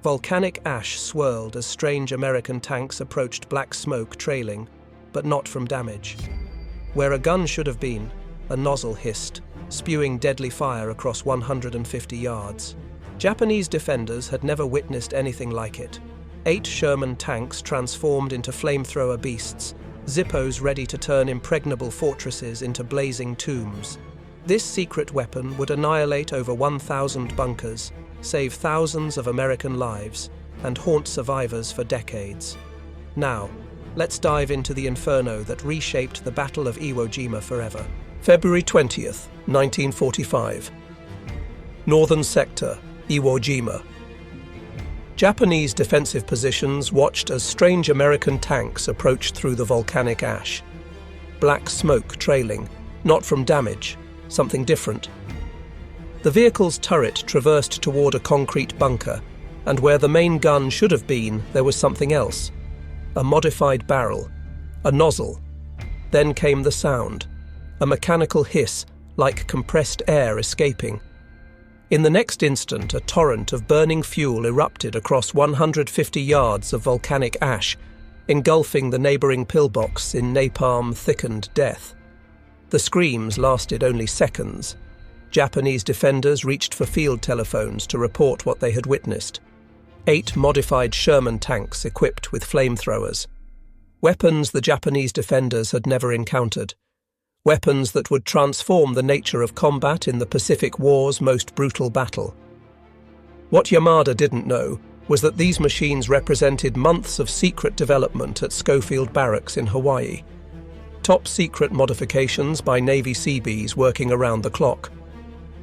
Volcanic ash swirled as strange American tanks approached, black smoke trailing, but not from damage. Where a gun should have been, a nozzle hissed, spewing deadly fire across 150 yards. Japanese defenders had never witnessed anything like it. 8 Sherman tanks transformed into flamethrower beasts, Zippos ready to turn impregnable fortresses into blazing tombs. This secret weapon would annihilate over 1,000 bunkers, save thousands of American lives, and haunt survivors for decades. Now, let's dive into the inferno that reshaped the Battle of Iwo Jima forever. February 20th, 1945. Northern Sector, Iwo Jima. Japanese defensive positions watched as strange American tanks approached through the volcanic ash. Black smoke trailing, not from damage, something different. The vehicle's turret traversed toward a concrete bunker, and where the main gun should have been, there was something else. A modified barrel, a nozzle. Then came the sound, a mechanical hiss, like compressed air escaping. In the next instant, a torrent of burning fuel erupted across 150 yards of volcanic ash, engulfing the neighboring pillbox in napalm-thickened death. The screams lasted only seconds. Japanese defenders reached for field telephones to report what they had witnessed. 8 modified Sherman tanks equipped with flamethrowers. Weapons the Japanese defenders had never encountered. Weapons that would transform the nature of combat in the Pacific War's most brutal battle. What Yamada didn't know was that these machines represented months of secret development at Schofield Barracks in Hawaii. Top-secret modifications by Navy Seabees working around the clock.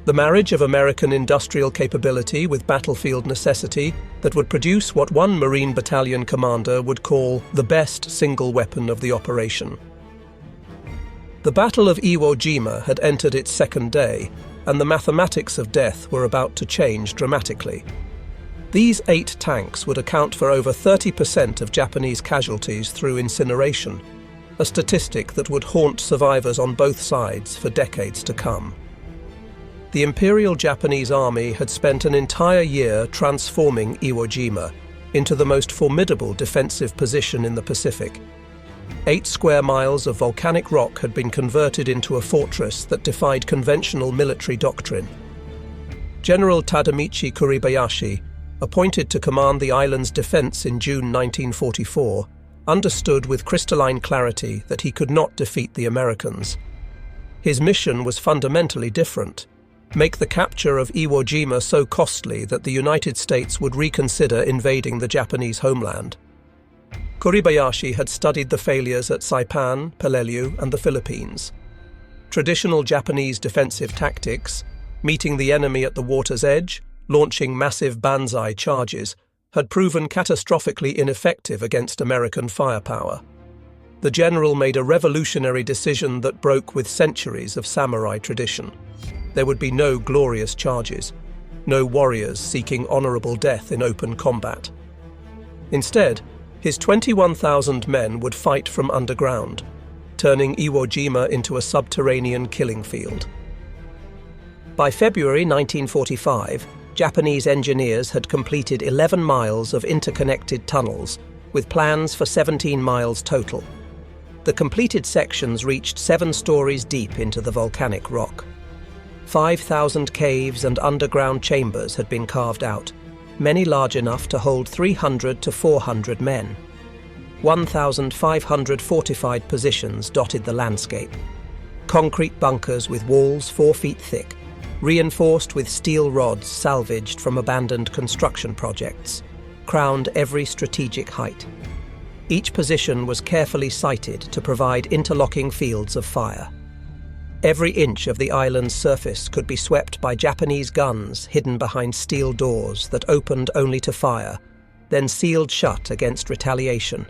The marriage of American industrial capability with battlefield necessity that would produce what one Marine Battalion commander would call the best single weapon of the operation. The Battle of Iwo Jima had entered its second day, and the mathematics of death were about to change dramatically. These 8 tanks would account for over 30% of Japanese casualties through incineration, a statistic that would haunt survivors on both sides for decades to come. The Imperial Japanese Army had spent an entire year transforming Iwo Jima into the most formidable defensive position in the Pacific. 8 square miles of volcanic rock had been converted into a fortress that defied conventional military doctrine. General Tadamichi Kuribayashi, appointed to command the island's defense in June 1944, understood with crystalline clarity that he could not defeat the Americans. His mission was fundamentally different: make the capture of Iwo Jima so costly that the United States would reconsider invading the Japanese homeland. Kuribayashi had studied the failures at Saipan, Peleliu, and the Philippines. Traditional Japanese defensive tactics, meeting the enemy at the water's edge, launching massive banzai charges, had proven catastrophically ineffective against American firepower. The general made a revolutionary decision that broke with centuries of samurai tradition. There would be no glorious charges, no warriors seeking honorable death in open combat. Instead, his 21,000 men would fight from underground, turning Iwo Jima into a subterranean killing field. By February 1945, Japanese engineers had completed 11 miles of interconnected tunnels, with plans for 17 miles total. The completed sections reached 7 stories deep into the volcanic rock. 5,000 caves and underground chambers had been carved out, many large enough to hold 300 to 400 men. 1,500 fortified positions dotted the landscape. Concrete bunkers with walls 4 feet thick, reinforced with steel rods salvaged from abandoned construction projects, crowned every strategic height. Each position was carefully sited to provide interlocking fields of fire. Every inch of the island's surface could be swept by Japanese guns hidden behind steel doors that opened only to fire, then sealed shut against retaliation.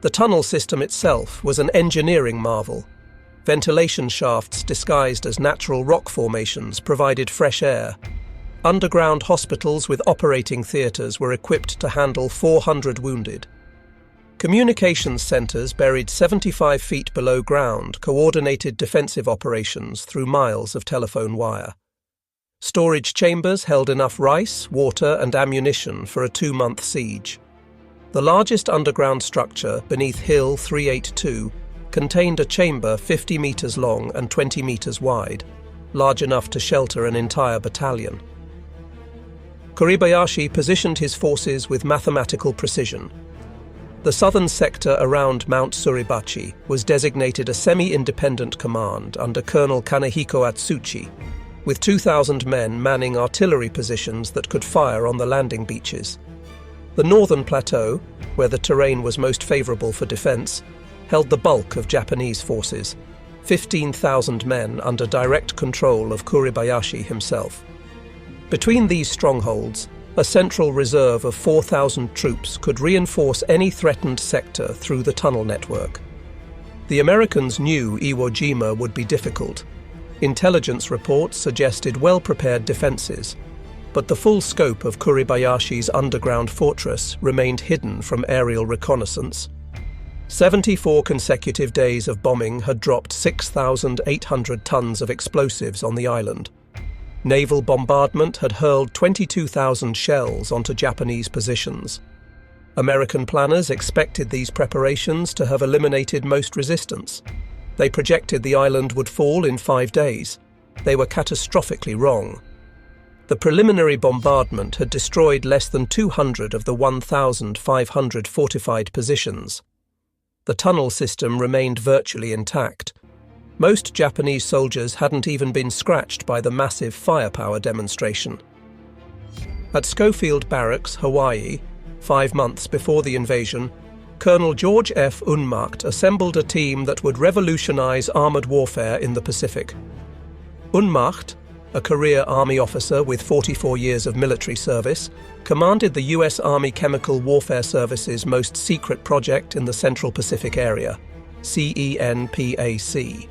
The tunnel system itself was an engineering marvel. Ventilation shafts disguised as natural rock formations provided fresh air. Underground hospitals with operating theatres were equipped to handle 400 wounded. Communications centres buried 75 feet below ground coordinated defensive operations through miles of telephone wire. Storage chambers held enough rice, water, and ammunition for a 2-month siege. The largest underground structure, beneath Hill 382, contained a chamber 50 meters long and 20 meters wide, large enough to shelter an entire battalion. Kuribayashi positioned his forces with mathematical precision. The southern sector around Mount Suribachi was designated a semi-independent command under Colonel Kanehiko Atsuchi, with 2,000 men manning artillery positions that could fire on the landing beaches. The northern plateau, where the terrain was most favorable for defense, held the bulk of Japanese forces, 15,000 men under direct control of Kuribayashi himself. Between these strongholds, a central reserve of 4,000 troops could reinforce any threatened sector through the tunnel network. The Americans knew Iwo Jima would be difficult. Intelligence reports suggested well-prepared defenses, but the full scope of Kuribayashi's underground fortress remained hidden from aerial reconnaissance. 74 consecutive days of bombing had dropped 6,800 tons of explosives on the island. Naval bombardment had hurled 22,000 shells onto Japanese positions. American planners expected these preparations to have eliminated most resistance. They projected the island would fall in 5 days. They were catastrophically wrong. The preliminary bombardment had destroyed less than 200 of the 1,500 fortified positions. The tunnel system remained virtually intact. Most Japanese soldiers hadn't even been scratched by the massive firepower demonstration. At Schofield Barracks, Hawaii, 5 months before the invasion, Colonel George F. Unmacht assembled a team that would revolutionize armored warfare in the Pacific. Unmacht, a career Army officer with 44 years of military service, commanded the U.S. Army Chemical Warfare Service's most secret project in the Central Pacific area, CENPAC.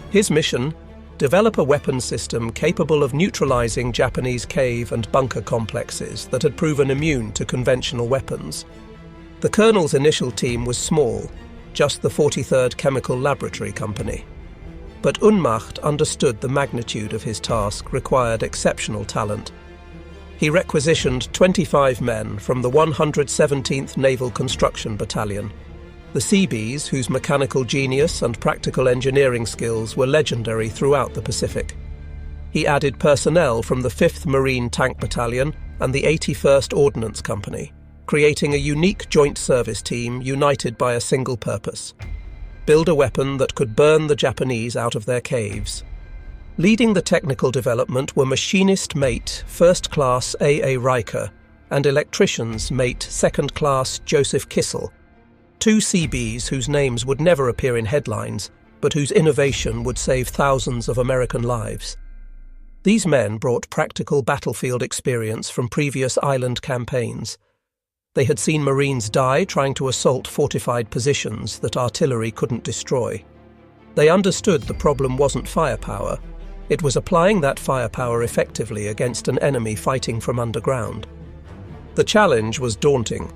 His mission: develop a weapons system capable of neutralizing Japanese cave and bunker complexes that had proven immune to conventional weapons. The colonel's initial team was small, just the 43rd Chemical Laboratory Company. But Unmacht understood the magnitude of his task required exceptional talent. He requisitioned 25 men from the 117th Naval Construction Battalion, the Seabees, whose mechanical genius and practical engineering skills were legendary throughout the Pacific. He added personnel from the 5th Marine Tank Battalion and the 81st Ordnance Company, creating a unique joint service team united by a single purpose: build a weapon that could burn the Japanese out of their caves. Leading the technical development were machinist mate First Class A.A. Riker and electricians mate Second Class Joseph Kissel, 2 Seabees whose names would never appear in headlines, but whose innovation would save thousands of American lives. These men brought practical battlefield experience from previous island campaigns. They had seen Marines die trying to assault fortified positions that artillery couldn't destroy. They understood the problem wasn't firepower. It was applying that firepower effectively against an enemy fighting from underground. The challenge was daunting.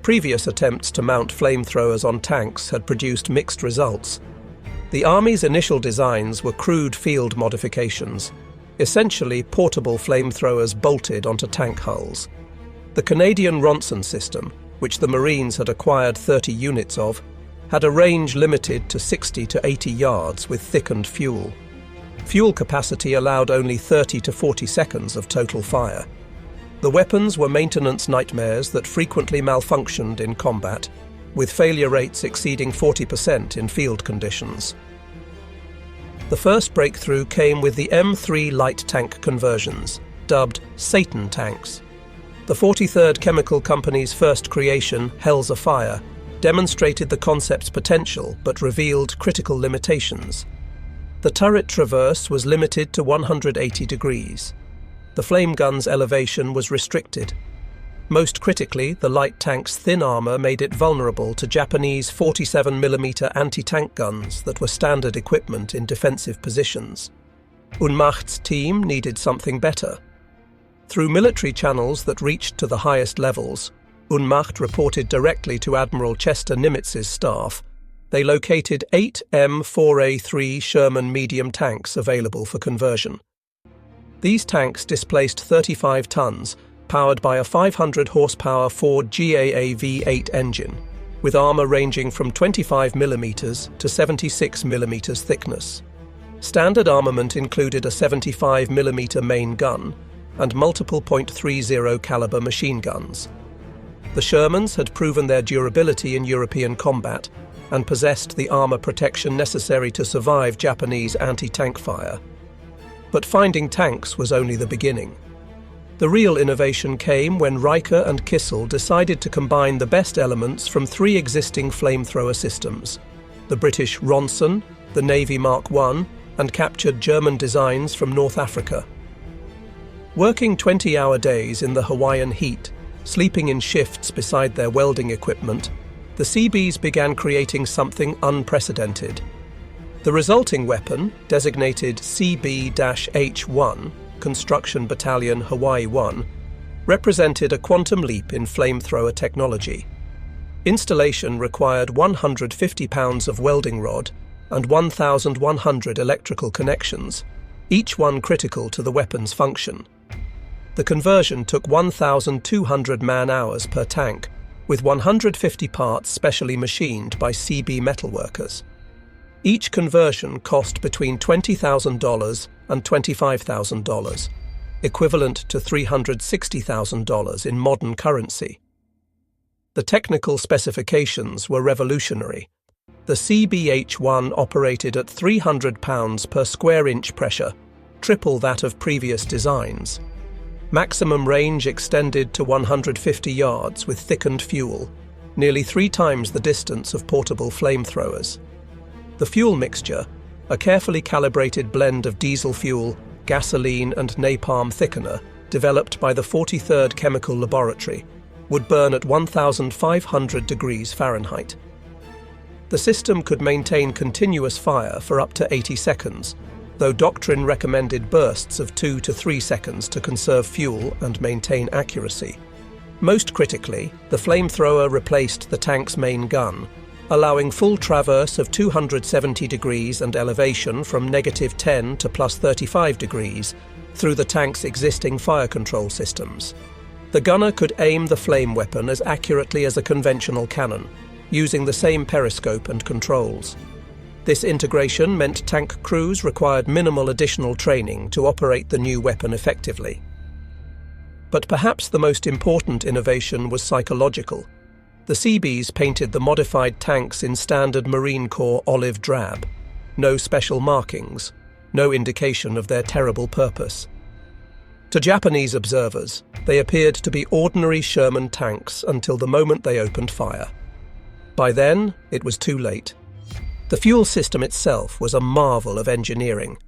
Previous attempts to mount flamethrowers on tanks had produced mixed results. The Army's initial designs were crude field modifications, essentially portable flamethrowers bolted onto tank hulls. The Canadian Ronson system, which the Marines had acquired 30 units of, had a range limited to 60 to 80 yards with thickened fuel. Fuel capacity allowed only 30 to 40 seconds of total fire. The weapons were maintenance nightmares that frequently malfunctioned in combat, with failure rates exceeding 40% in field conditions. The first breakthrough came with the M3 light tank conversions, dubbed Satan tanks. The 43rd Chemical Company's first creation, Hell's a Fire, demonstrated the concept's potential but revealed critical limitations. The turret traverse was limited to 180 degrees. The flame gun's elevation was restricted. Most critically, the light tank's thin armour made it vulnerable to Japanese 47mm anti-tank guns that were standard equipment in defensive positions. Unmacht's team needed something better. Through military channels that reached to the highest levels, Unmacht reported directly to Admiral Chester Nimitz's staff. They located 8 M4A3 Sherman medium tanks available for conversion. These tanks displaced 35 tons, powered by a 500-horsepower Ford GAA V8 engine, with armor ranging from 25mm to 76mm thickness. Standard armament included a 75mm main gun and multiple .30 caliber machine guns. The Shermans had proven their durability in European combat and possessed the armor protection necessary to survive Japanese anti-tank fire. But finding tanks was only the beginning. The real innovation came when Riker and Kissel decided to combine the best elements from three existing flamethrower systems: the British Ronson, the Navy Mark I, and captured German designs from North Africa. Working 20-hour days in the Hawaiian heat, sleeping in shifts beside their welding equipment, the Seabees began creating something unprecedented. The resulting weapon, designated CB-H1, Construction Battalion Hawaii 1, represented a quantum leap in flamethrower technology. Installation required 150 pounds of welding rod and 1,100 electrical connections, each one critical to the weapon's function. The conversion took 1,200 man-hours per tank, with 150 parts specially machined by CB metalworkers. Each conversion cost between $20,000 and $25,000, equivalent to $360,000 in modern currency. The technical specifications were revolutionary. The CB-H1 operated at 300 pounds per square inch pressure, triple that of previous designs. Maximum range extended to 150 yards with thickened fuel, nearly 3 times the distance of portable flamethrowers. The fuel mixture, a carefully calibrated blend of diesel fuel, gasoline and napalm thickener developed by the 43rd Chemical Laboratory, would burn at 1,500 degrees Fahrenheit. The system could maintain continuous fire for up to 80 seconds, though doctrine recommended bursts of 2 to 3 seconds to conserve fuel and maintain accuracy. Most critically, the flamethrower replaced the tank's main gun, allowing full traverse of 270 degrees and elevation from -10 to +35 degrees through the tank's existing fire control systems. The gunner could aim the flame weapon as accurately as a conventional cannon, using the same periscope and controls. This integration meant tank crews required minimal additional training to operate the new weapon effectively. But perhaps the most important innovation was psychological. The Seabees painted the modified tanks in standard Marine Corps olive drab. No special markings, no indication of their terrible purpose. To Japanese observers, they appeared to be ordinary Sherman tanks until the moment they opened fire. By then, it was too late. The fuel system itself was a marvel of engineering.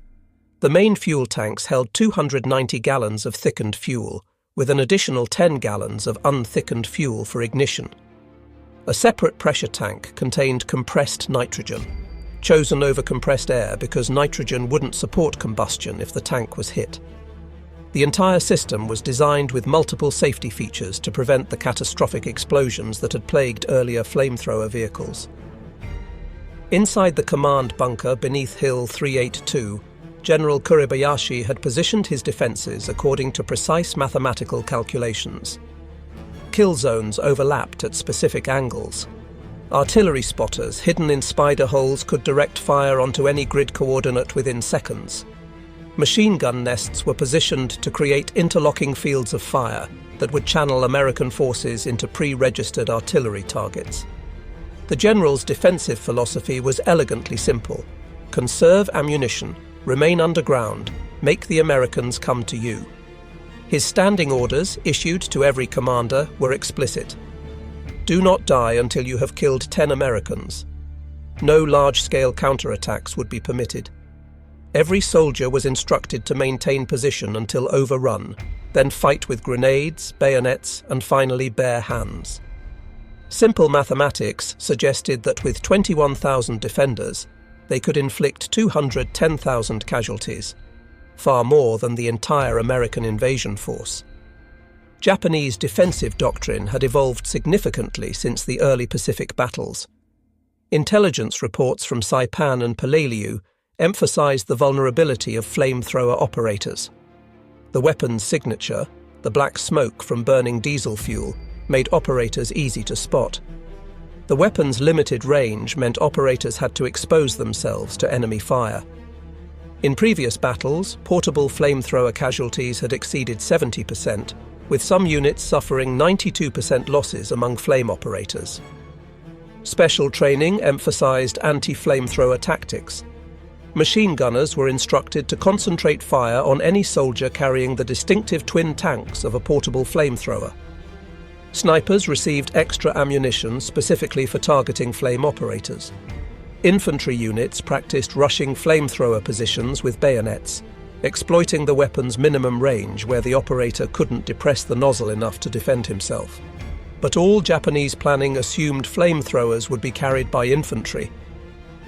The main fuel tanks held 290 gallons of thickened fuel, with an additional 10 gallons of unthickened fuel for ignition. A separate pressure tank contained compressed nitrogen, chosen over compressed air because nitrogen wouldn't support combustion if the tank was hit. The entire system was designed with multiple safety features to prevent the catastrophic explosions that had plagued earlier flamethrower vehicles. Inside the command bunker beneath Hill 382, General Kuribayashi had positioned his defences according to precise mathematical calculations. Kill zones overlapped at specific angles. Artillery spotters hidden in spider holes could direct fire onto any grid coordinate within seconds. Machine gun nests were positioned to create interlocking fields of fire that would channel American forces into pre-registered artillery targets. The general's defensive philosophy was elegantly simple: conserve ammunition, remain underground, make the Americans come to you. His standing orders, issued to every commander, were explicit. Do not die until you have killed 10 Americans. No large-scale counterattacks would be permitted. Every soldier was instructed to maintain position until overrun, then fight with grenades, bayonets, and finally bare hands. Simple mathematics suggested that with 21,000 defenders, they could inflict 210,000 casualties, far more than the entire American invasion force. Japanese defensive doctrine had evolved significantly since the early Pacific battles. Intelligence reports from Saipan and Peleliu emphasized the vulnerability of flamethrower operators. The weapon's signature, the black smoke from burning diesel fuel, made operators easy to spot. The weapon's limited range meant operators had to expose themselves to enemy fire. In previous battles, portable flamethrower casualties had exceeded 70%, with some units suffering 92% losses among flame operators. Special training emphasized anti-flamethrower tactics. Machine gunners were instructed to concentrate fire on any soldier carrying the distinctive twin tanks of a portable flamethrower. Snipers received extra ammunition specifically for targeting flame operators. Infantry units practiced rushing flamethrower positions with bayonets, exploiting the weapon's minimum range where the operator couldn't depress the nozzle enough to defend himself. But all Japanese planning assumed flamethrowers would be carried by infantry.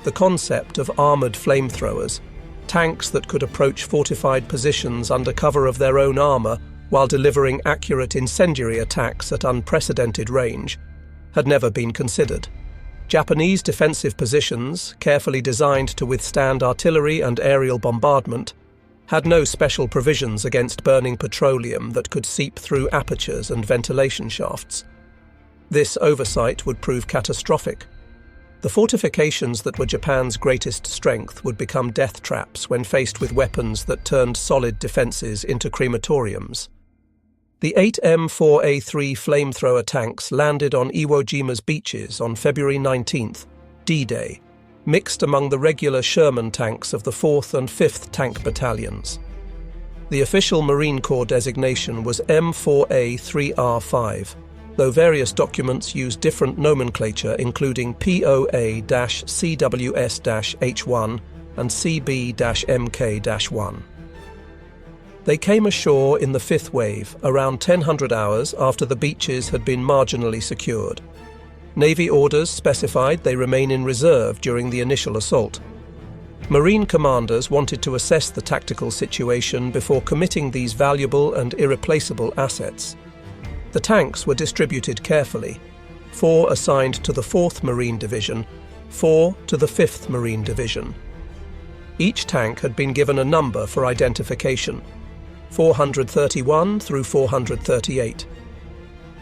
The concept of armoured flamethrowers, tanks that could approach fortified positions under cover of their own armour while delivering accurate incendiary attacks at unprecedented range, had never been considered. Japanese defensive positions, carefully designed to withstand artillery and aerial bombardment, had no special provisions against burning petroleum that could seep through apertures and ventilation shafts. This oversight would prove catastrophic. The fortifications that were Japan's greatest strength would become death traps when faced with weapons that turned solid defences into crematoriums. The 8 M4A3 flamethrower tanks landed on Iwo Jima's beaches on February 19th, D-Day, mixed among the regular Sherman tanks of the 4th and 5th Tank Battalions. The official Marine Corps designation was M4A3R5, though various documents used different nomenclature including POA-CWS-H1 and CB-MK-1. They came ashore in the 5th wave, around 1000 hours after the beaches had been marginally secured. Navy orders specified they remain in reserve during the initial assault. Marine commanders wanted to assess the tactical situation before committing these valuable and irreplaceable assets. The tanks were distributed carefully, 4 assigned to the 4th Marine Division, 4 to the 5th Marine Division. Each tank had been given a number for identification, 431 through 438.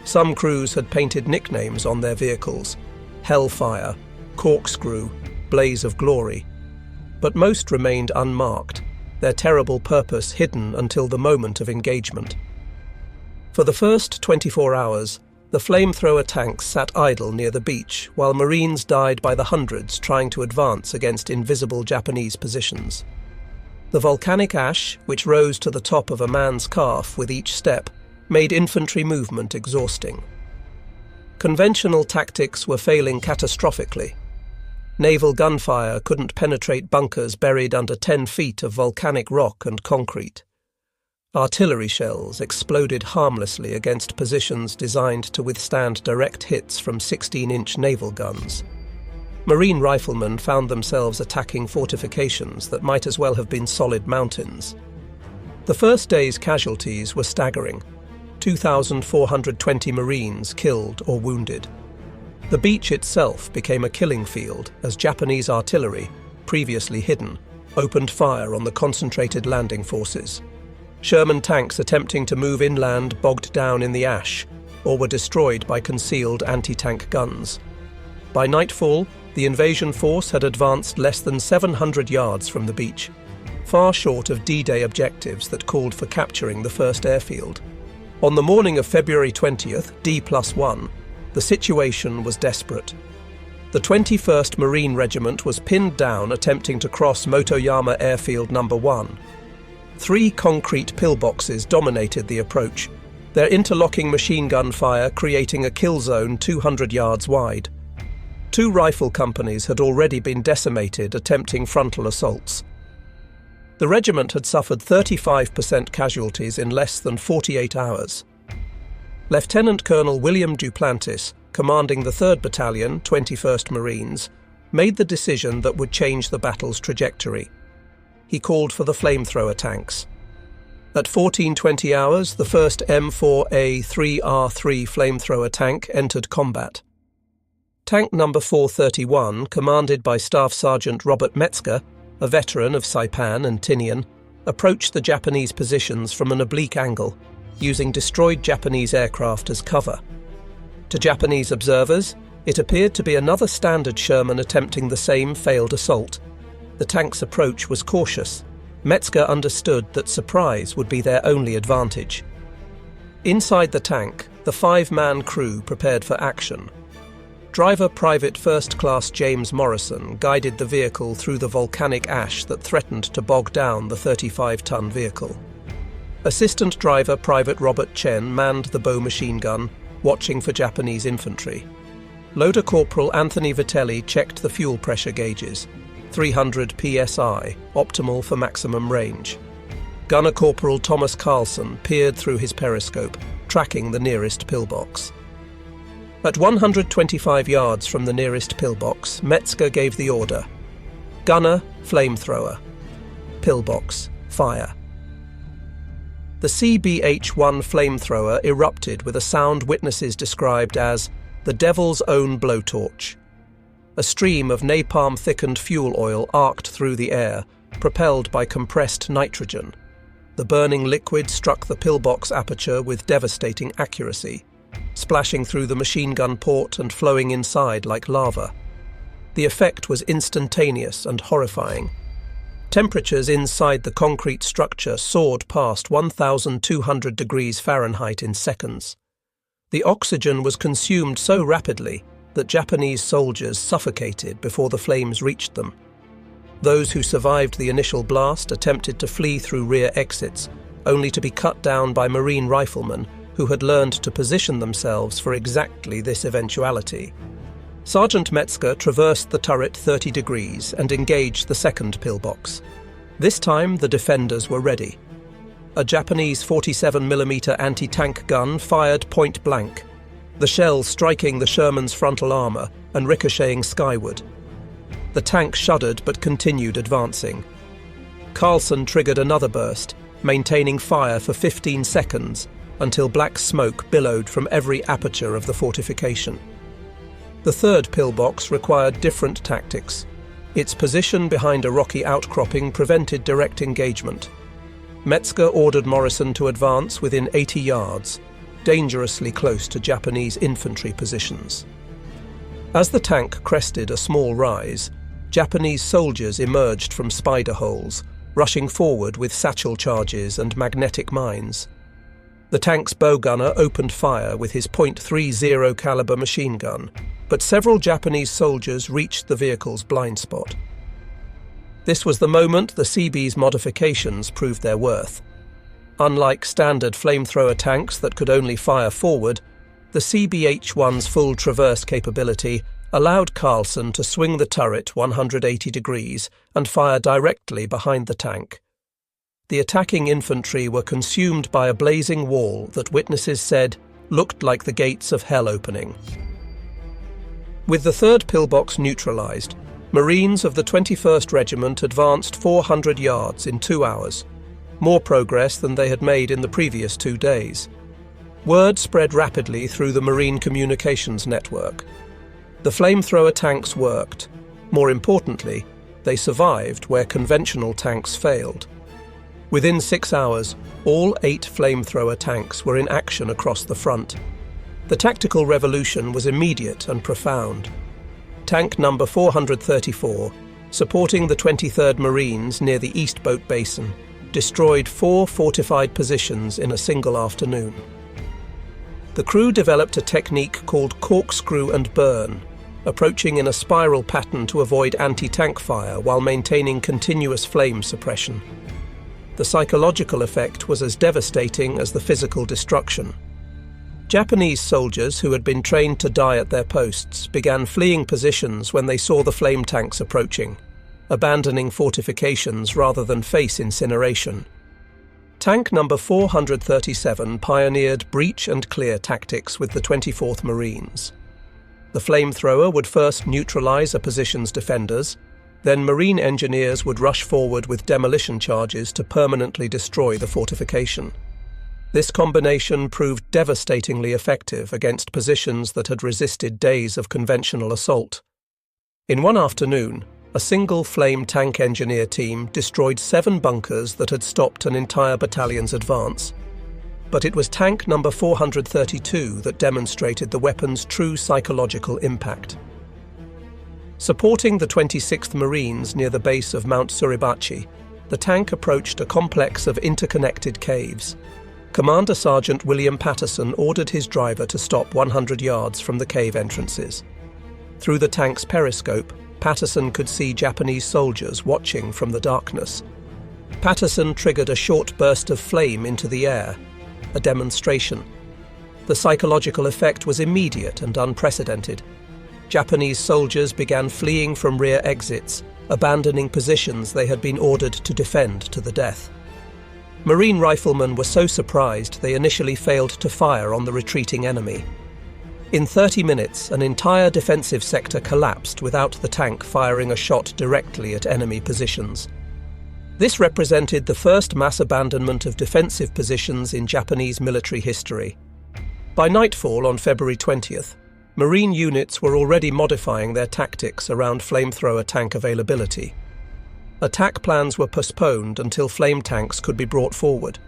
Some crews had painted nicknames on their vehicles: Hellfire, Corkscrew, Blaze of Glory. But most remained unmarked, their terrible purpose hidden until the moment of engagement. For the first 24 hours, the flamethrower tanks sat idle near the beach while Marines died by the hundreds trying to advance against invisible Japanese positions. The volcanic ash, which rose to the top of a man's calf with each step, made infantry movement exhausting. Conventional tactics were failing catastrophically. Naval gunfire couldn't penetrate bunkers buried under 10 feet of volcanic rock and concrete. Artillery shells exploded harmlessly against positions designed to withstand direct hits from 16-inch naval guns. Marine riflemen found themselves attacking fortifications that might as well have been solid mountains. The first day's casualties were staggering: 2,420 Marines killed or wounded. The beach itself became a killing field as Japanese artillery, previously hidden, opened fire on the concentrated landing forces. Sherman tanks attempting to move inland bogged down in the ash or were destroyed by concealed anti-tank guns. By nightfall, the invasion force had advanced less than 700 yards from the beach, far short of D-Day objectives that called for capturing the first airfield. On the morning of February 20th, D+1, the situation was desperate. The 21st Marine Regiment was pinned down attempting to cross Motoyama Airfield No. 1. 3 concrete pillboxes dominated the approach, their interlocking machine gun fire creating a kill zone 200 yards wide. 2 rifle companies had already been decimated attempting frontal assaults. The regiment had suffered 35% casualties in less than 48 hours. Lieutenant Colonel William Duplantis, commanding the 3rd Battalion, 21st Marines, made the decision that would change the battle's trajectory. He called for the flamethrower tanks. At 14:20 hours, the first M4A3R3 flamethrower tank entered combat. Tank number 431, commanded by Staff Sergeant Robert Metzger, a veteran of Saipan and Tinian, approached the Japanese positions from an oblique angle, using destroyed Japanese aircraft as cover. To Japanese observers, it appeared to be another standard Sherman attempting the same failed assault. The tank's approach was cautious. Metzger understood that surprise would be their only advantage. Inside the tank, the 5-man crew prepared for action. Driver Private First Class James Morrison guided the vehicle through the volcanic ash that threatened to bog down the 35-ton vehicle. Assistant Driver Private Robert Chen manned the bow machine gun, watching for Japanese infantry. Loader Corporal Anthony Vitelli checked the fuel pressure gauges, 300 psi, optimal for maximum range. Gunner Corporal Thomas Carlson peered through his periscope, tracking the nearest pillbox. At 125 yards from the nearest pillbox, Metzger gave the order: Gunner, flamethrower. Pillbox, fire. The CBH-1 flamethrower erupted with a sound witnesses described as the devil's own blowtorch. A stream of napalm-thickened fuel oil arced through the air, propelled by compressed nitrogen. The burning liquid struck the pillbox aperture with devastating accuracy, splashing through the machine gun port and flowing inside like lava. The effect was instantaneous and horrifying. Temperatures inside the concrete structure soared past 1,200 degrees Fahrenheit in seconds. The oxygen was consumed so rapidly that Japanese soldiers suffocated before the flames reached them. Those who survived the initial blast attempted to flee through rear exits, only to be cut down by Marine riflemen who had learned to position themselves for exactly this eventuality. Sergeant Metzger traversed the turret 30 degrees and engaged the second pillbox. This time the defenders were ready. A Japanese 47mm anti-tank gun fired point blank, the shell striking the Sherman's frontal armour and ricocheting skyward. The tank shuddered but continued advancing. Carlson triggered another burst, maintaining fire for 15 seconds until black smoke billowed from every aperture of the fortification. The third pillbox required different tactics. Its position behind a rocky outcropping prevented direct engagement. Metzger ordered Morrison to advance within 80 yards, dangerously close to Japanese infantry positions. As the tank crested a small rise, Japanese soldiers emerged from spider holes, rushing forward with satchel charges and magnetic mines. The tank's bow gunner opened fire with his .30 caliber machine gun, but several Japanese soldiers reached the vehicle's blind spot. This was the moment the Seabees modifications proved their worth. Unlike standard flamethrower tanks that could only fire forward, the CBH-1's full traverse capability allowed Carlson to swing the turret 180 degrees and fire directly behind the tank. The attacking infantry were consumed by a blazing wall that witnesses said looked like the gates of hell opening. With the third pillbox neutralized, Marines of the 21st Regiment advanced 400 yards in 2 hours, more progress than they had made in the previous 2 days. Word spread rapidly through the Marine communications network. The flamethrower tanks worked. More importantly, they survived where conventional tanks failed. Within 6 hours, all 8 flamethrower tanks were in action across the front. The tactical revolution was immediate and profound. Tank number 434, supporting the 23rd Marines near the East Boat Basin, destroyed 4 fortified positions in a single afternoon. The crew developed a technique called corkscrew and burn, approaching in a spiral pattern to avoid anti-tank fire while maintaining continuous flame suppression. The psychological effect was as devastating as the physical destruction. Japanese soldiers who had been trained to die at their posts began fleeing positions when they saw the flame tanks approaching, abandoning fortifications rather than face incineration. Tank number 437 pioneered breach and clear tactics with the 24th Marines. The flamethrower would first neutralize a position's defenders, then Marine engineers would rush forward with demolition charges to permanently destroy the fortification. This combination proved devastatingly effective against positions that had resisted days of conventional assault. In one afternoon, a single flame tank engineer team destroyed 7 bunkers that had stopped an entire battalion's advance. But it was tank number 432 that demonstrated the weapon's true psychological impact. Supporting the 26th Marines near the base of Mount Suribachi, the tank approached a complex of interconnected caves. Commander Sergeant William Patterson ordered his driver to stop 100 yards from the cave entrances. Through the tank's periscope, Patterson could see Japanese soldiers watching from the darkness. Patterson triggered a short burst of flame into the air, a demonstration. The psychological effect was immediate and unprecedented. Japanese soldiers began fleeing from rear exits, abandoning positions they had been ordered to defend to the death. Marine riflemen were so surprised they initially failed to fire on the retreating enemy. In 30 minutes, an entire defensive sector collapsed without the tank firing a shot directly at enemy positions. This represented the first mass abandonment of defensive positions in Japanese military history. By nightfall on February 20th, Marine units were already modifying their tactics around flamethrower tank availability. Attack plans were postponed until flame tanks could be brought forward.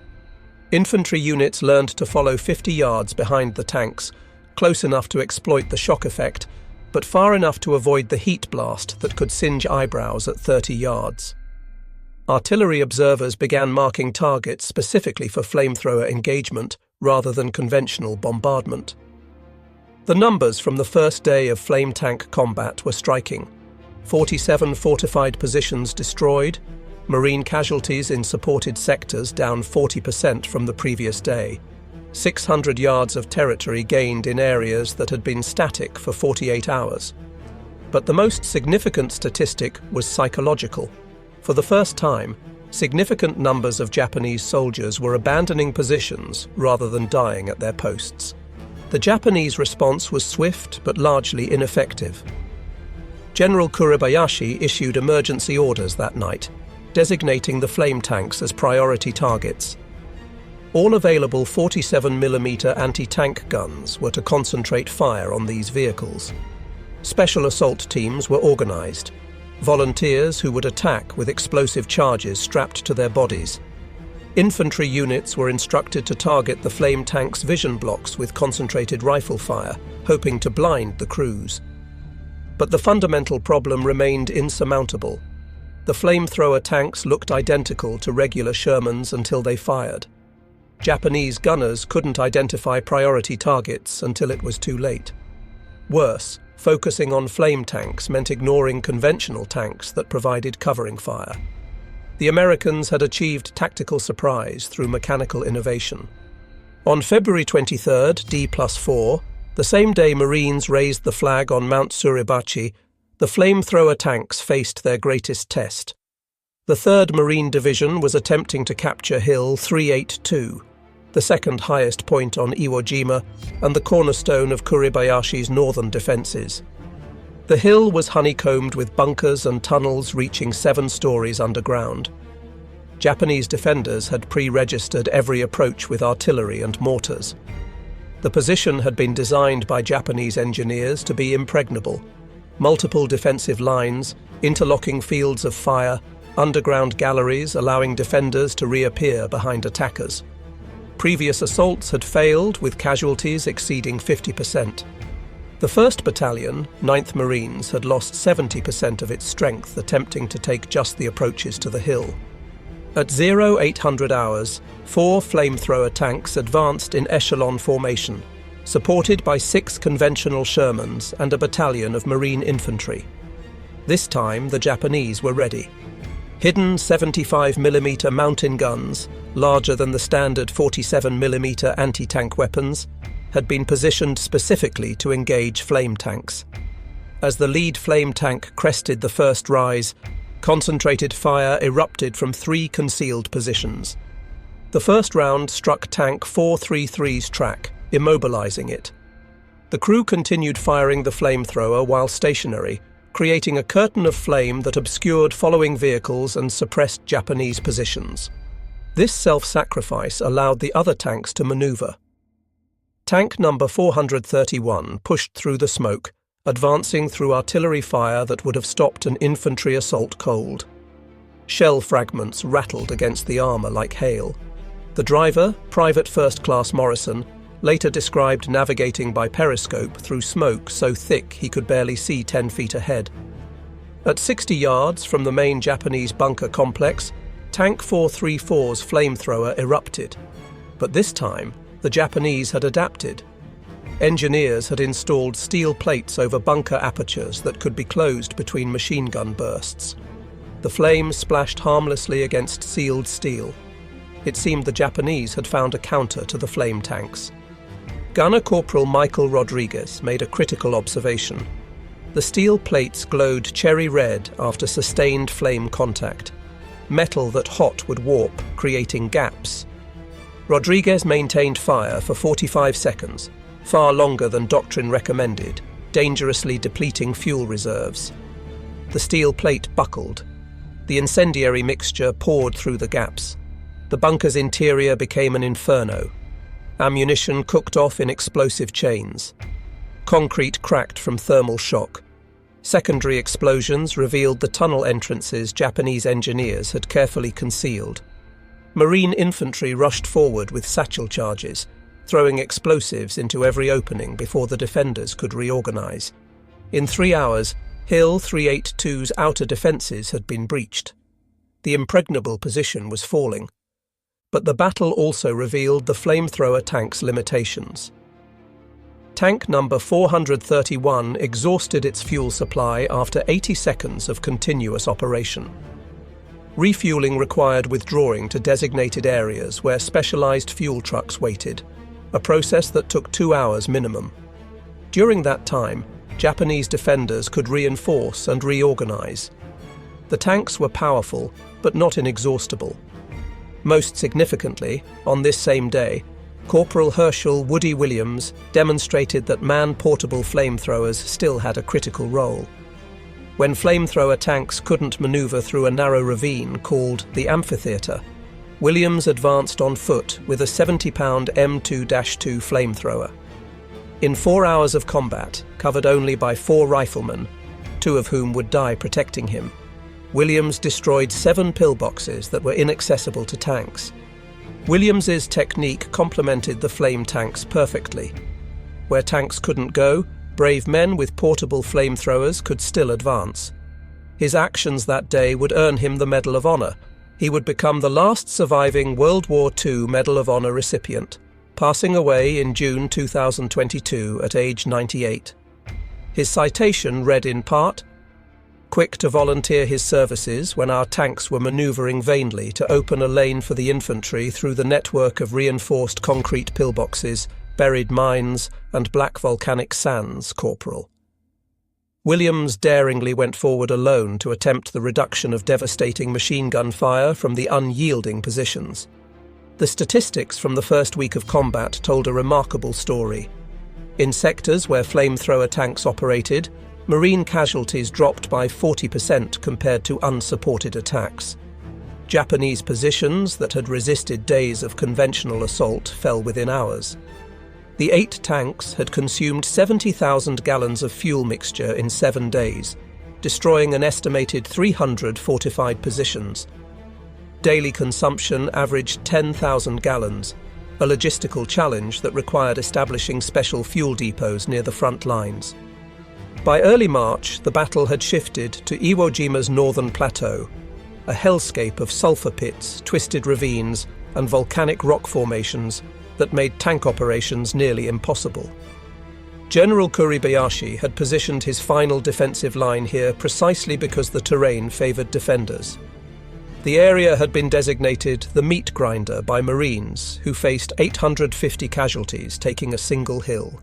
Infantry units learned to follow 50 yards behind the tanks, close enough to exploit the shock effect, but far enough to avoid the heat blast that could singe eyebrows at 30 yards. Artillery observers began marking targets specifically for flamethrower engagement rather than conventional bombardment. The numbers from the first day of flame tank combat were striking. 47 fortified positions destroyed, Marine casualties in supported sectors down 40% from the previous day, 600 yards of territory gained in areas that had been static for 48 hours. But the most significant statistic was psychological. For the first time, significant numbers of Japanese soldiers were abandoning positions rather than dying at their posts. The Japanese response was swift but largely ineffective. General Kuribayashi issued emergency orders that night, designating the flame tanks as priority targets. All available 47mm anti-tank guns were to concentrate fire on these vehicles. Special assault teams were organized, volunteers who would attack with explosive charges strapped to their bodies. Infantry units were instructed to target the flame tank's vision blocks with concentrated rifle fire, hoping to blind the crews. But the fundamental problem remained insurmountable. The flamethrower tanks looked identical to regular Shermans until they fired. Japanese gunners couldn't identify priority targets until it was too late. Worse, focusing on flame tanks meant ignoring conventional tanks that provided covering fire. The Americans had achieved tactical surprise through mechanical innovation. On February 23rd, D+4, the same day Marines raised the flag on Mount Suribachi, the flamethrower tanks faced their greatest test. The 3rd Marine Division was attempting to capture Hill 382, the second highest point on Iwo Jima and the cornerstone of Kuribayashi's northern defences. The hill was honeycombed with bunkers and tunnels reaching 7 stories underground. Japanese defenders had pre-registered every approach with artillery and mortars. The position had been designed by Japanese engineers to be impregnable. Multiple defensive lines, interlocking fields of fire, underground galleries allowing defenders to reappear behind attackers. Previous assaults had failed, with casualties exceeding 50%. The 1st Battalion, 9th Marines, had lost 70% of its strength attempting to take just the approaches to the hill. At 0800 hours, 4 flamethrower tanks advanced in echelon formation, supported by 6 conventional Shermans and a battalion of Marine infantry. This time, the Japanese were ready. Hidden 75mm mountain guns, larger than the standard 47mm anti-tank weapons, had been positioned specifically to engage flame tanks. As the lead flame tank crested the first rise, concentrated fire erupted from 3 concealed positions. The first round struck Tank 433's track, immobilizing it. The crew continued firing the flamethrower while stationary, creating a curtain of flame that obscured following vehicles and suppressed Japanese positions. This self-sacrifice allowed the other tanks to maneuver. Tank number 431 pushed through the smoke, advancing through artillery fire that would have stopped an infantry assault cold. Shell fragments rattled against the armour like hail. The driver, Private First Class Morrison, later described navigating by periscope through smoke so thick he could barely see 10 feet ahead. At 60 yards from the main Japanese bunker complex, Tank 434's flamethrower erupted. But this time, the Japanese had adapted. Engineers had installed steel plates over bunker apertures that could be closed between machine gun bursts. The flame splashed harmlessly against sealed steel. It seemed the Japanese had found a counter to the flame tanks. Gunner Corporal Michael Rodriguez made a critical observation. The steel plates glowed cherry red after sustained flame contact, metal that hot would warp, creating gaps. Rodriguez maintained fire for 45 seconds, far longer than doctrine recommended, dangerously depleting fuel reserves. The steel plate buckled. The incendiary mixture poured through the gaps. The bunker's interior became an inferno. Ammunition cooked off in explosive chains. Concrete cracked from thermal shock. Secondary explosions revealed the tunnel entrances Japanese engineers had carefully concealed. Marine infantry rushed forward with satchel charges, throwing explosives into every opening before the defenders could reorganize. In 3 hours, Hill 382's outer defenses had been breached. The impregnable position was falling. But the battle also revealed the flamethrower tank's limitations. Tank number 431 exhausted its fuel supply after 80 seconds of continuous operation. Refueling required withdrawing to designated areas where specialized fuel trucks waited, a process that took 2 hours minimum. During that time, Japanese defenders could reinforce and reorganize. The tanks were powerful, but not inexhaustible. Most significantly, on this same day, Corporal Herschel Woody Williams demonstrated that man-portable flamethrowers still had a critical role. When flamethrower tanks couldn't maneuver through a narrow ravine called the amphitheater, Williams advanced on foot with a 70-pound M2-2 flamethrower. In 4 hours of combat, covered only by 4 riflemen, 2 of whom would die protecting him, Williams destroyed 7 pillboxes that were inaccessible to tanks. Williams's technique complemented the flame tanks perfectly. Where tanks couldn't go, brave men with portable flamethrowers could still advance. His actions that day would earn him the Medal of Honor. He would become the last surviving World War II Medal of Honor recipient, passing away in June 2022 at age 98. His citation read in part, "Quick to volunteer his services when our tanks were maneuvering vainly to open a lane for the infantry through the network of reinforced concrete pillboxes, buried mines, and black volcanic sands, Corporal." Williams daringly went forward alone to attempt the reduction of devastating machine gun fire from the unyielding positions. The statistics from the first week of combat told a remarkable story. In sectors where flamethrower tanks operated, Marine casualties dropped by 40% compared to unsupported attacks. Japanese positions that had resisted days of conventional assault fell within hours. The 8 tanks had consumed 70,000 gallons of fuel mixture in 7 days, destroying an estimated 300 fortified positions. Daily consumption averaged 10,000 gallons, a logistical challenge that required establishing special fuel depots near the front lines. By early March, the battle had shifted to Iwo Jima's northern plateau, a hellscape of sulfur pits, twisted ravines, and volcanic rock formations that made tank operations nearly impossible. General Kuribayashi had positioned his final defensive line here precisely because the terrain favored defenders. The area had been designated the meat grinder by Marines, who faced 850 casualties taking a single hill.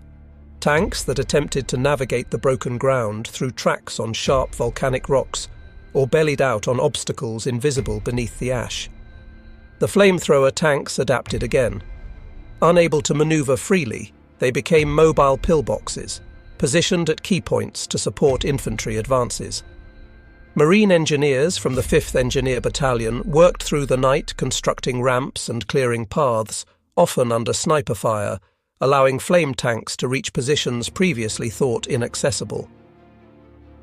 Tanks that attempted to navigate the broken ground through tracks on sharp volcanic rocks or bellied out on obstacles invisible beneath the ash. The flamethrower tanks adapted again. Unable to maneuver freely, they became mobile pillboxes, positioned at key points to support infantry advances. Marine engineers from the 5th Engineer Battalion worked through the night constructing ramps and clearing paths, often under sniper fire, allowing flame tanks to reach positions previously thought inaccessible.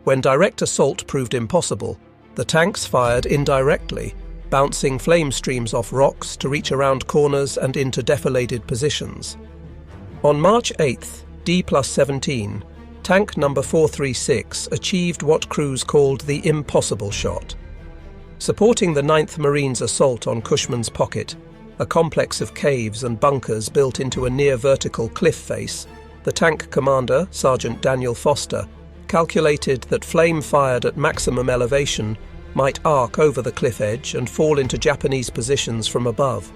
When direct assault proved impossible, the tanks fired indirectly, bouncing flame streams off rocks to reach around corners and into defilated positions. On March 8th, D+17, tank number 436 achieved what crews called the impossible shot. Supporting the 9th Marines' assault on Cushman's Pocket, a complex of caves and bunkers built into a near-vertical cliff face, the tank commander, Sergeant Daniel Foster, calculated that flame fired at maximum elevation might arc over the cliff edge and fall into Japanese positions from above.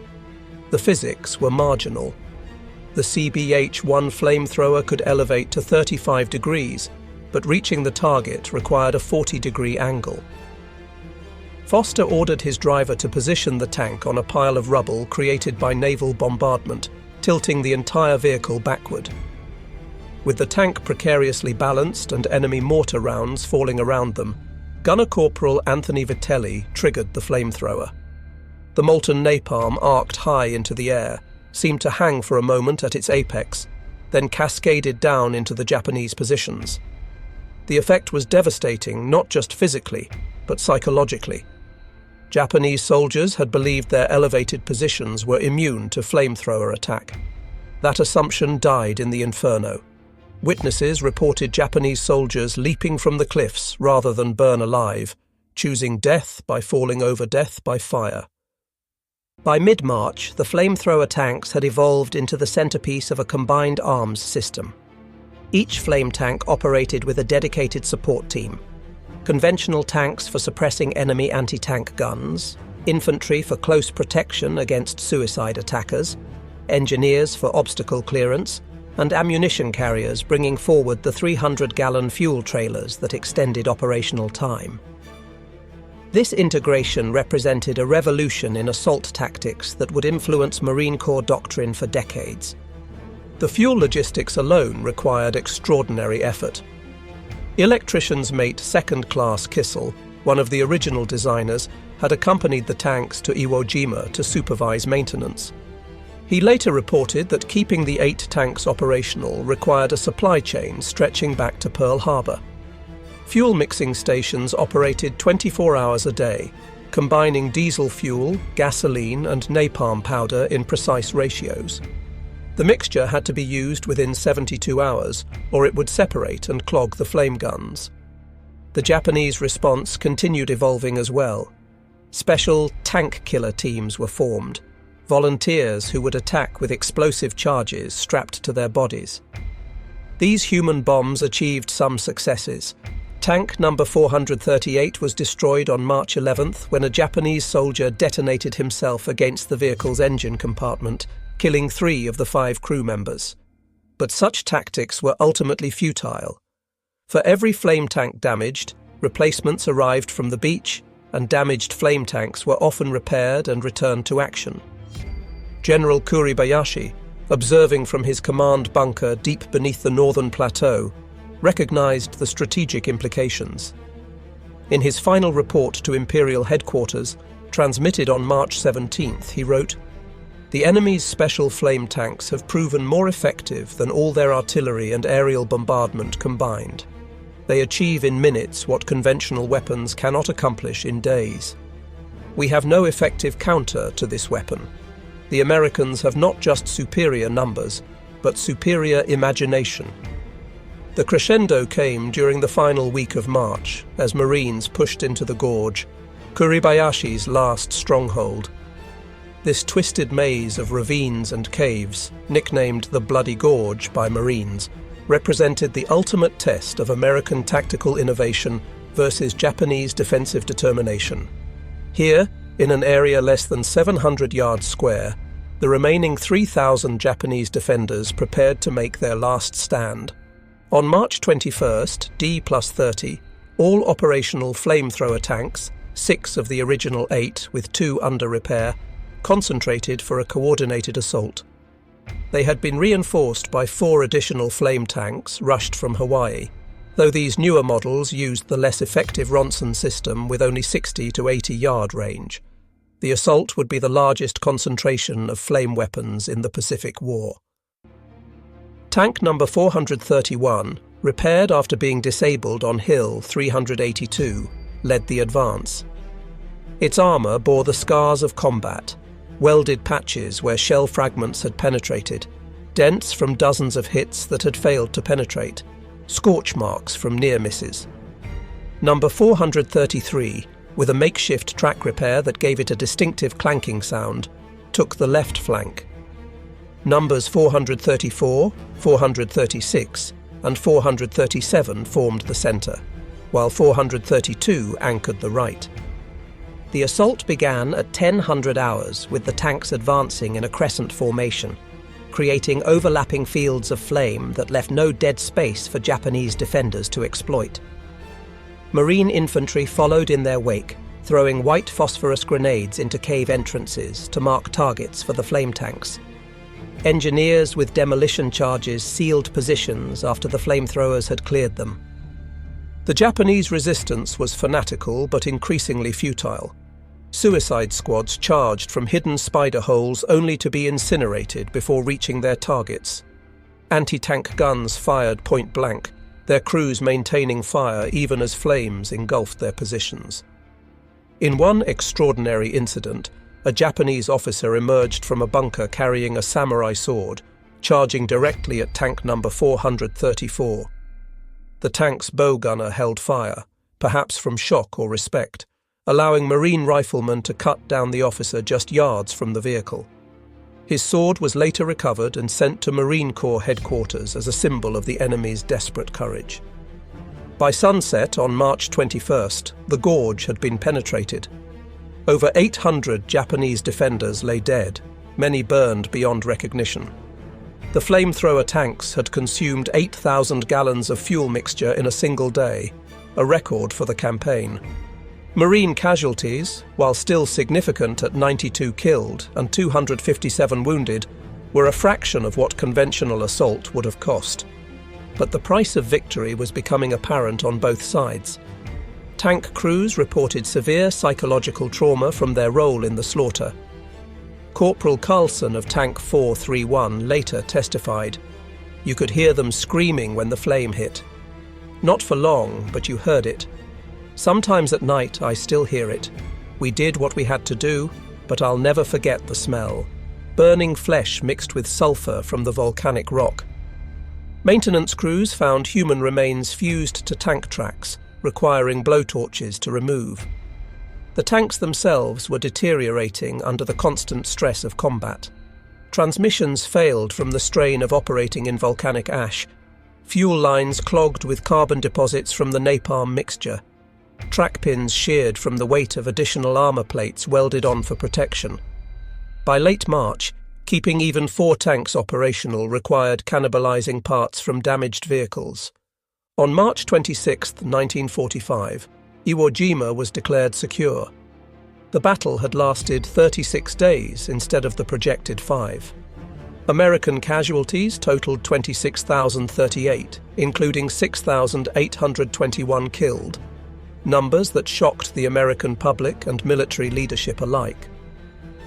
The physics were marginal. The CBH-1 flamethrower could elevate to 35 degrees, but reaching the target required a 40-degree angle. Foster ordered his driver to position the tank on a pile of rubble created by naval bombardment, tilting the entire vehicle backward. With the tank precariously balanced and enemy mortar rounds falling around them, Gunner Corporal Anthony Vitelli triggered the flamethrower. The molten napalm arced high into the air, seemed to hang for a moment at its apex, then cascaded down into the Japanese positions. The effect was devastating not just physically, but psychologically. Japanese soldiers had believed their elevated positions were immune to flamethrower attack. That assumption died in the inferno. Witnesses reported Japanese soldiers leaping from the cliffs rather than burn alive, choosing death by falling over death by fire. By mid-March, the flamethrower tanks had evolved into the centerpiece of a combined arms system. Each flame tank operated with a dedicated support team. Conventional tanks for suppressing enemy anti-tank guns, infantry for close protection against suicide attackers, engineers for obstacle clearance, and ammunition carriers bringing forward the 300-gallon fuel trailers that extended operational time. This integration represented a revolution in assault tactics that would influence Marine Corps doctrine for decades. The fuel logistics alone required extraordinary effort. Electrician's mate Second Class Kissel, one of the original designers, had accompanied the tanks to Iwo Jima to supervise maintenance. He later reported that keeping the 8 tanks operational required a supply chain stretching back to Pearl Harbor. Fuel mixing stations operated 24 hours a day, combining diesel fuel, gasoline, and napalm powder in precise ratios. The mixture had to be used within 72 hours, or it would separate and clog the flame guns. The Japanese response continued evolving as well. Special tank killer teams were formed, volunteers who would attack with explosive charges strapped to their bodies. These human bombs achieved some successes. Tank number 438 was destroyed on March 11th when a Japanese soldier detonated himself against the vehicle's engine compartment, killing 3 of the 5 crew members. But such tactics were ultimately futile. For every flame tank damaged, replacements arrived from the beach, and damaged flame tanks were often repaired and returned to action. General Kuribayashi, observing from his command bunker deep beneath the northern plateau, recognized the strategic implications. In his final report to Imperial Headquarters, transmitted on March 17th, he wrote, "The enemy's special flame tanks have proven more effective than all their artillery and aerial bombardment combined. They achieve in minutes what conventional weapons cannot accomplish in days. We have no effective counter to this weapon. The Americans have not just superior numbers, but superior imagination." The crescendo came during the final week of March, as Marines pushed into the gorge, Kuribayashi's last stronghold. This twisted maze of ravines and caves, nicknamed the Bloody Gorge by Marines, represented the ultimate test of American tactical innovation versus Japanese defensive determination. Here, in an area less than 700 yards square, the remaining 3,000 Japanese defenders prepared to make their last stand. On March 21st, D+30, all operational flamethrower tanks, 6 of the original 8 with 2 under repair, concentrated for a coordinated assault. They had been reinforced by 4 additional flame tanks rushed from Hawaii, though these newer models used the less effective Ronson system with only 60 to 80-yard range. The assault would be the largest concentration of flame weapons in the Pacific War. Tank number 431, repaired after being disabled on Hill 382, led the advance. Its armour bore the scars of combat, welded patches where shell fragments had penetrated, dents from dozens of hits that had failed to penetrate, scorch marks from near misses. Number 433, with a makeshift track repair that gave it a distinctive clanking sound, took the left flank. Numbers 434, 436 and 437 formed the centre, while 432 anchored the right. The assault began at 1000 hours with the tanks advancing in a crescent formation, creating overlapping fields of flame that left no dead space for Japanese defenders to exploit. Marine infantry followed in their wake, throwing white phosphorus grenades into cave entrances to mark targets for the flame tanks. Engineers with demolition charges sealed positions after the flamethrowers had cleared them. The Japanese resistance was fanatical but increasingly futile. Suicide squads charged from hidden spider holes only to be incinerated before reaching their targets. Anti-tank guns fired point blank, their crews maintaining fire even as flames engulfed their positions. In one extraordinary incident, a Japanese officer emerged from a bunker carrying a samurai sword, charging directly at tank number 434. The tank's bow gunner held fire, perhaps from shock or respect, allowing Marine riflemen to cut down the officer just yards from the vehicle. His sword was later recovered and sent to Marine Corps headquarters as a symbol of the enemy's desperate courage. By sunset on March 21st, the gorge had been penetrated. Over 800 Japanese defenders lay dead, many burned beyond recognition. The flamethrower tanks had consumed 8,000 gallons of fuel mixture in a single day, a record for the campaign. Marine casualties, while still significant at 92 killed and 257 wounded, were a fraction of what conventional assault would have cost. But the price of victory was becoming apparent on both sides. Tank crews reported severe psychological trauma from their role in the slaughter. Corporal Carlson of Tank 431 later testified, "You could hear them screaming when the flame hit. Not for long, but you heard it. Sometimes at night I still hear it. We did what we had to do, but I'll never forget the smell. Burning flesh mixed with sulfur from the volcanic rock." Maintenance crews found human remains fused to tank tracks, requiring blowtorches to remove. The tanks themselves were deteriorating under the constant stress of combat. Transmissions failed from the strain of operating in volcanic ash. Fuel lines clogged with carbon deposits from the napalm mixture. Track pins sheared from the weight of additional armour plates welded on for protection. By late March, keeping even 4 tanks operational required cannibalizing parts from damaged vehicles. On March 26, 1945, Iwo Jima was declared secure. The battle had lasted 36 days instead of the projected 5. American casualties totaled 26,038, including 6,821 killed, numbers that shocked the American public and military leadership alike.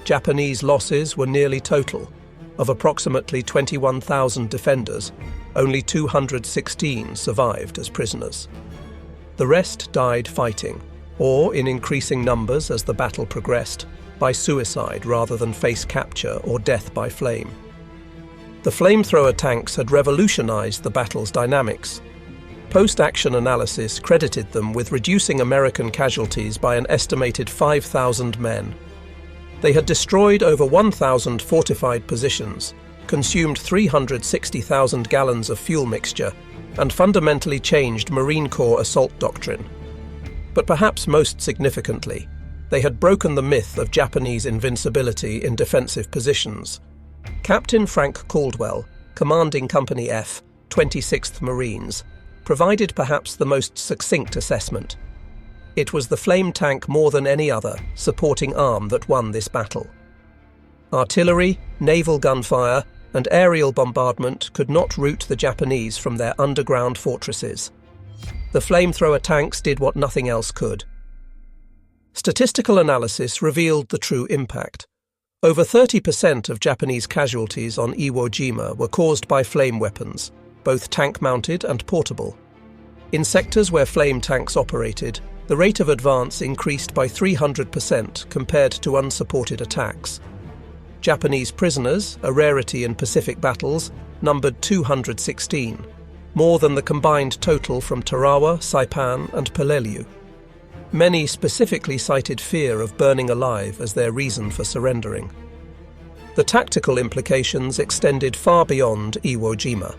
Japanese losses were nearly total. Of approximately 21,000 defenders, only 216 survived as prisoners. The rest died fighting, or in increasing numbers as the battle progressed, by suicide rather than face capture or death by flame. The flamethrower tanks had revolutionized the battle's dynamics. Post-action analysis credited them with reducing American casualties by an estimated 5,000 men. They had destroyed over 1,000 fortified positions, consumed 360,000 gallons of fuel mixture, and fundamentally changed Marine Corps assault doctrine. But perhaps most significantly, they had broken the myth of Japanese invincibility in defensive positions. Captain Frank Caldwell, commanding Company F, 26th Marines, provided perhaps the most succinct assessment. It was the flame tank more than any other supporting arm that won this battle. Artillery, naval gunfire, and aerial bombardment could not rout the Japanese from their underground fortresses. The flamethrower tanks did what nothing else could. Statistical analysis revealed the true impact. Over 30% of Japanese casualties on Iwo Jima were caused by flame weapons, both tank-mounted and portable. In sectors where flame tanks operated, the rate of advance increased by 300% compared to unsupported attacks. Japanese prisoners, a rarity in Pacific battles, numbered 216, more than the combined total from Tarawa, Saipan, and Peleliu. Many specifically cited fear of burning alive as their reason for surrendering. The tactical implications extended far beyond Iwo Jima.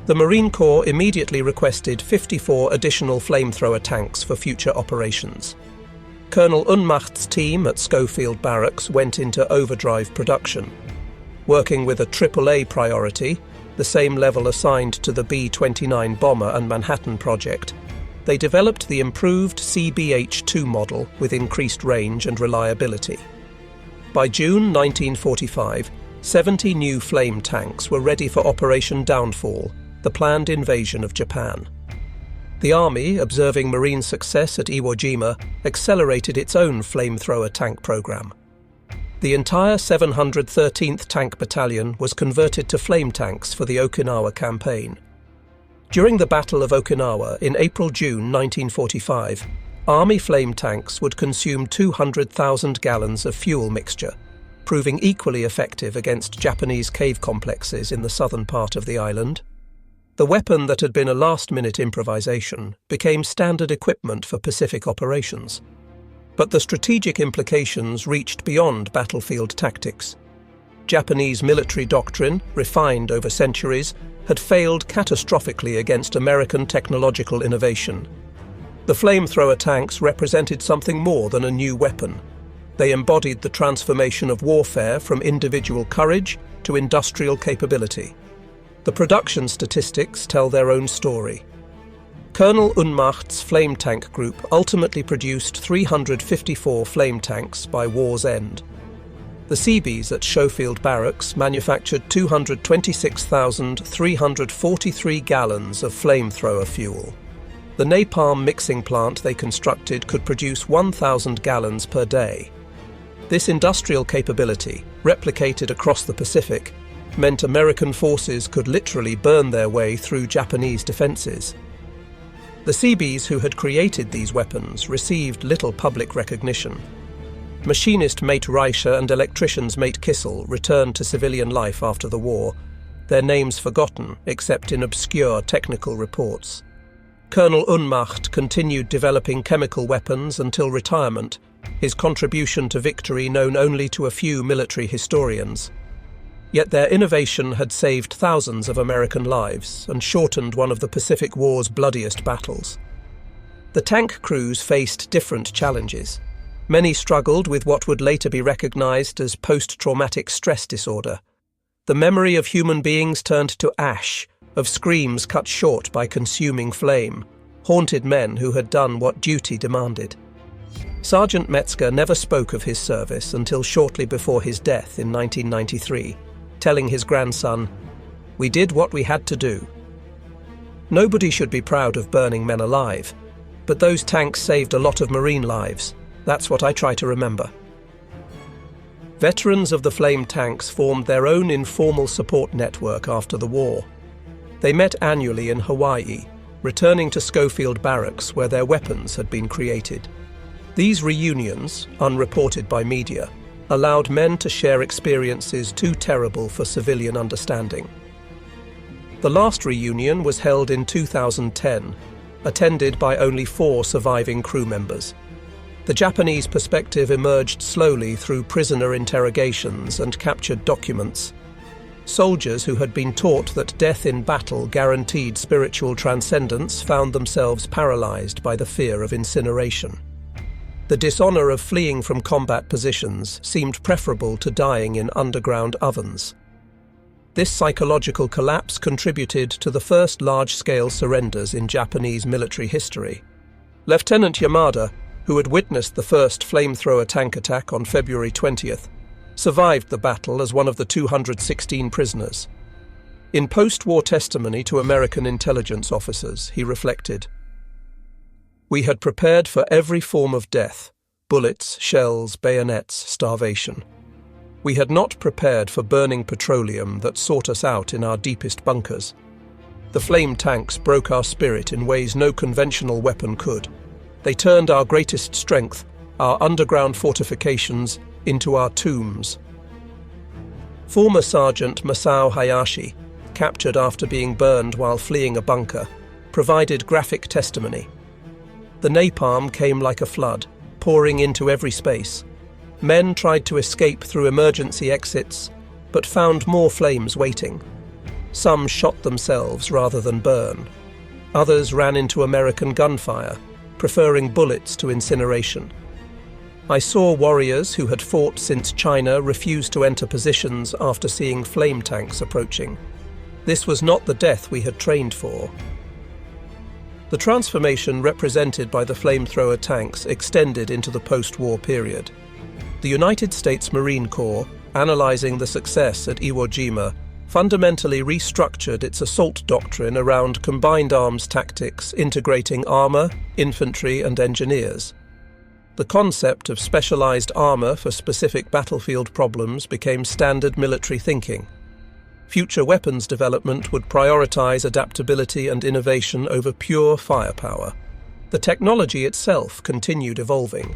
The Marine Corps immediately requested 54 additional flamethrower tanks for future operations. Colonel Unmacht's team at Schofield Barracks went into overdrive production. Working with a AAA priority, the same level assigned to the B-29 bomber and Manhattan project, they developed the improved CBH-2 model with increased range and reliability. By June 1945, 70 new flame tanks were ready for Operation Downfall, the planned invasion of Japan. The Army, observing Marine success at Iwo Jima, accelerated its own flamethrower tank program. The entire 713th Tank Battalion was converted to flame tanks for the Okinawa campaign. During the Battle of Okinawa in April-June 1945, Army flame tanks would consume 200,000 gallons of fuel mixture, proving equally effective against Japanese cave complexes in the southern part of the island. The weapon that had been a last-minute improvisation became standard equipment for Pacific operations. But the strategic implications reached beyond battlefield tactics. Japanese military doctrine, refined over centuries, had failed catastrophically against American technological innovation. The flamethrower tanks represented something more than a new weapon. They embodied the transformation of warfare from individual courage to industrial capability. The production statistics tell their own story. Colonel Unmacht's flame tank group ultimately produced 354 flame tanks by war's end. The Seabees at Schofield Barracks manufactured 226,343 gallons of flamethrower fuel. The napalm mixing plant they constructed could produce 1,000 gallons per day. This industrial capability, replicated across the Pacific, meant American forces could literally burn their way through Japanese defenses. The Seabees who had created these weapons received little public recognition. Machinist Mate Reicher and electricians Mate Kissel returned to civilian life after the war, their names forgotten except in obscure technical reports. Colonel Unmacht continued developing chemical weapons until retirement, his contribution to victory known only to a few military historians. Yet their innovation had saved thousands of American lives and shortened one of the Pacific War's bloodiest battles. The tank crews faced different challenges. Many struggled with what would later be recognized as post-traumatic stress disorder. The memory of human beings turned to ash, of screams cut short by consuming flame, haunted men who had done what duty demanded. Sergeant Metzger never spoke of his service until shortly before his death in 1993, telling his grandson, "We did what we had to do." Nobody should be proud of burning men alive, but those tanks saved a lot of Marine lives. That's what I try to remember. Veterans of the flame tanks formed their own informal support network after the war. They met annually in Hawaii, returning to Schofield Barracks where their weapons had been created. These reunions, unreported by media, allowed men to share experiences too terrible for civilian understanding. The last reunion was held in 2010, attended by only 4 surviving crew members. The Japanese perspective emerged slowly through prisoner interrogations and captured documents. Soldiers who had been taught that death in battle guaranteed spiritual transcendence found themselves paralyzed by the fear of incineration. The dishonor of fleeing from combat positions seemed preferable to dying in underground ovens. This psychological collapse contributed to the first large-scale surrenders in Japanese military history. Lieutenant Yamada, who had witnessed the first flamethrower tank attack on February 20th, survived the battle as one of the 216 prisoners. In post-war testimony to American intelligence officers, he reflected, "We had prepared for every form of death: bullets, shells, bayonets, starvation. We had not prepared for burning petroleum that sought us out in our deepest bunkers. The flame tanks broke our spirit in ways no conventional weapon could. They turned our greatest strength, our underground fortifications, into our tombs. Former Sergeant Masao Hayashi, captured after being burned while fleeing a bunker, provided graphic testimony. The napalm came like a flood, pouring into every space. Men tried to escape through emergency exits, but found more flames waiting. Some shot themselves rather than burn. Others ran into American gunfire, preferring bullets to incineration. I saw warriors who had fought since China refuse to enter positions after seeing flame tanks approaching. This was not the death we had trained for. The transformation represented by the flamethrower tanks extended into the post-war period. The United States Marine Corps, analyzing the success at Iwo Jima, fundamentally restructured its assault doctrine around combined arms tactics integrating armor, infantry, and engineers. The concept of specialized armor for specific battlefield problems became standard military thinking. Future weapons development would prioritize adaptability and innovation over pure firepower. The technology itself continued evolving.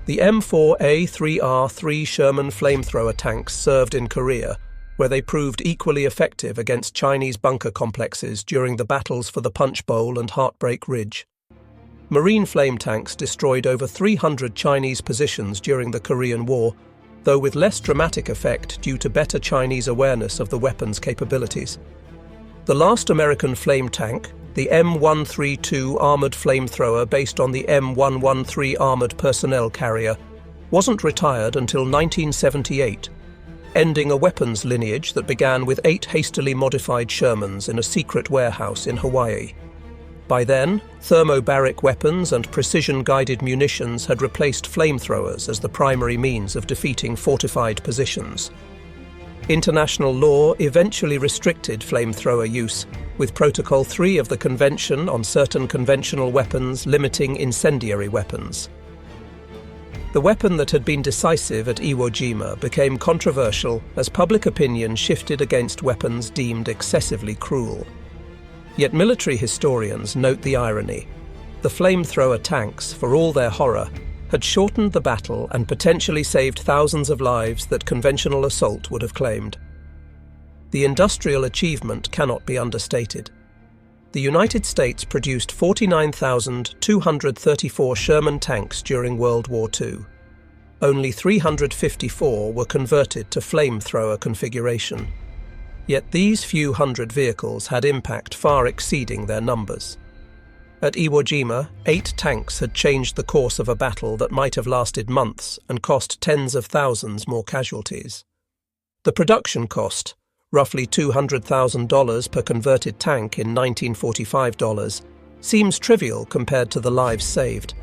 The M4A3R3 Sherman flamethrower tanks served in Korea, where they proved equally effective against Chinese bunker complexes during the battles for the Punch Bowl and Heartbreak Ridge. Marine flame tanks destroyed over 300 Chinese positions during the Korean War, though with less dramatic effect due to better Chinese awareness of the weapon's capabilities. The last American flame tank, the M132 armored flamethrower based on the M113 armored personnel carrier, wasn't retired until 1978, ending a weapons lineage that began with 8 hastily modified Shermans in a secret warehouse in Hawaii. By then, thermobaric weapons and precision-guided munitions had replaced flamethrowers as the primary means of defeating fortified positions. International law eventually restricted flamethrower use, with Protocol 3 of the Convention on certain conventional weapons limiting incendiary weapons. The weapon that had been decisive at Iwo Jima became controversial as public opinion shifted against weapons deemed excessively cruel. Yet military historians note the irony. The flamethrower tanks, for all their horror, had shortened the battle and potentially saved thousands of lives that conventional assault would have claimed. The industrial achievement cannot be understated. The United States produced 49,234 Sherman tanks during World War II. Only 354 were converted to flamethrower configuration. Yet these few hundred vehicles had impact far exceeding their numbers. At Iwo Jima, 8 tanks had changed the course of a battle that might have lasted months and cost tens of thousands more casualties. The production cost, roughly $200,000 per converted tank in 1945 dollars, seems trivial compared to the lives saved.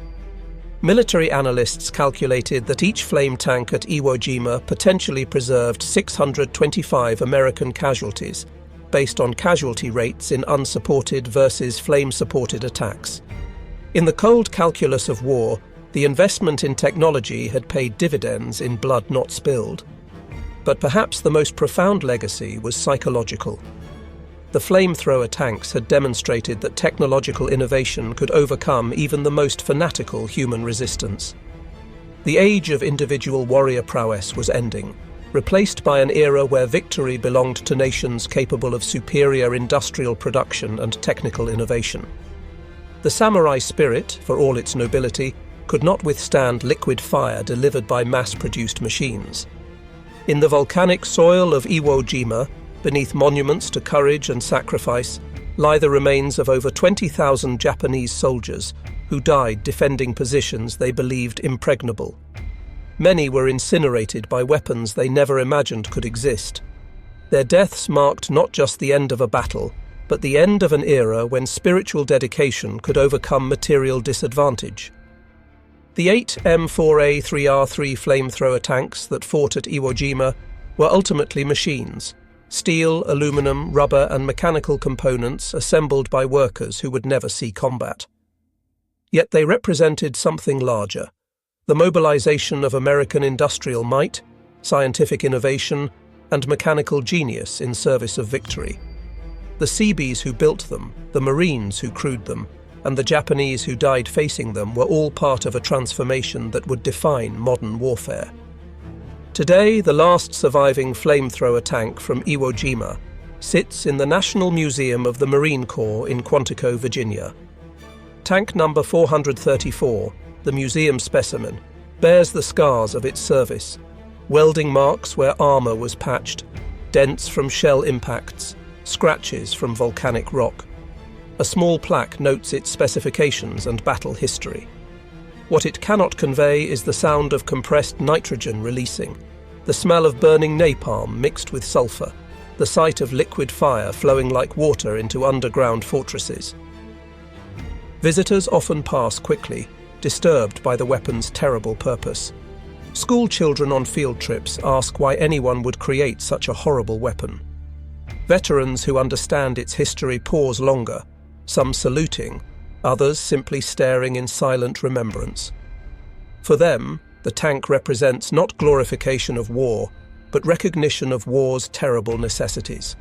Military analysts calculated that each flame tank at Iwo Jima potentially preserved 625 American casualties, based on casualty rates in unsupported versus flame-supported attacks. In the cold calculus of war, the investment in technology had paid dividends in blood not spilled. But perhaps the most profound legacy was psychological. The flamethrower tanks had demonstrated that technological innovation could overcome even the most fanatical human resistance. The age of individual warrior prowess was ending, replaced by an era where victory belonged to nations capable of superior industrial production and technical innovation. The samurai spirit, for all its nobility, could not withstand liquid fire delivered by mass-produced machines. In the volcanic soil of Iwo Jima, beneath monuments to courage and sacrifice, lie the remains of over 20,000 Japanese soldiers who died defending positions they believed impregnable. Many were incinerated by weapons they never imagined could exist. Their deaths marked not just the end of a battle, but the end of an era when spiritual dedication could overcome material disadvantage. The 8 M4A3R3 flamethrower tanks that fought at Iwo Jima were ultimately machines. Steel, aluminum, rubber and mechanical components assembled by workers who would never see combat. Yet they represented something larger, the mobilization of American industrial might, scientific innovation, and mechanical genius in service of victory. The Seabees who built them, the Marines who crewed them, and the Japanese who died facing them were all part of a transformation that would define modern warfare. Today, the last surviving flamethrower tank from Iwo Jima sits in the National Museum of the Marine Corps in Quantico, Virginia. Tank number 434, the museum specimen, bears the scars of its service, welding marks where armor was patched, dents from shell impacts, scratches from volcanic rock. A small plaque notes its specifications and battle history. What it cannot convey is the sound of compressed nitrogen releasing, the smell of burning napalm mixed with sulfur, the sight of liquid fire flowing like water into underground fortresses. Visitors often pass quickly, disturbed by the weapon's terrible purpose. School children on field trips ask why anyone would create such a horrible weapon. Veterans who understand its history pause longer, some saluting, others simply staring in silent remembrance. For them, the tank represents not glorification of war, but recognition of war's terrible necessities.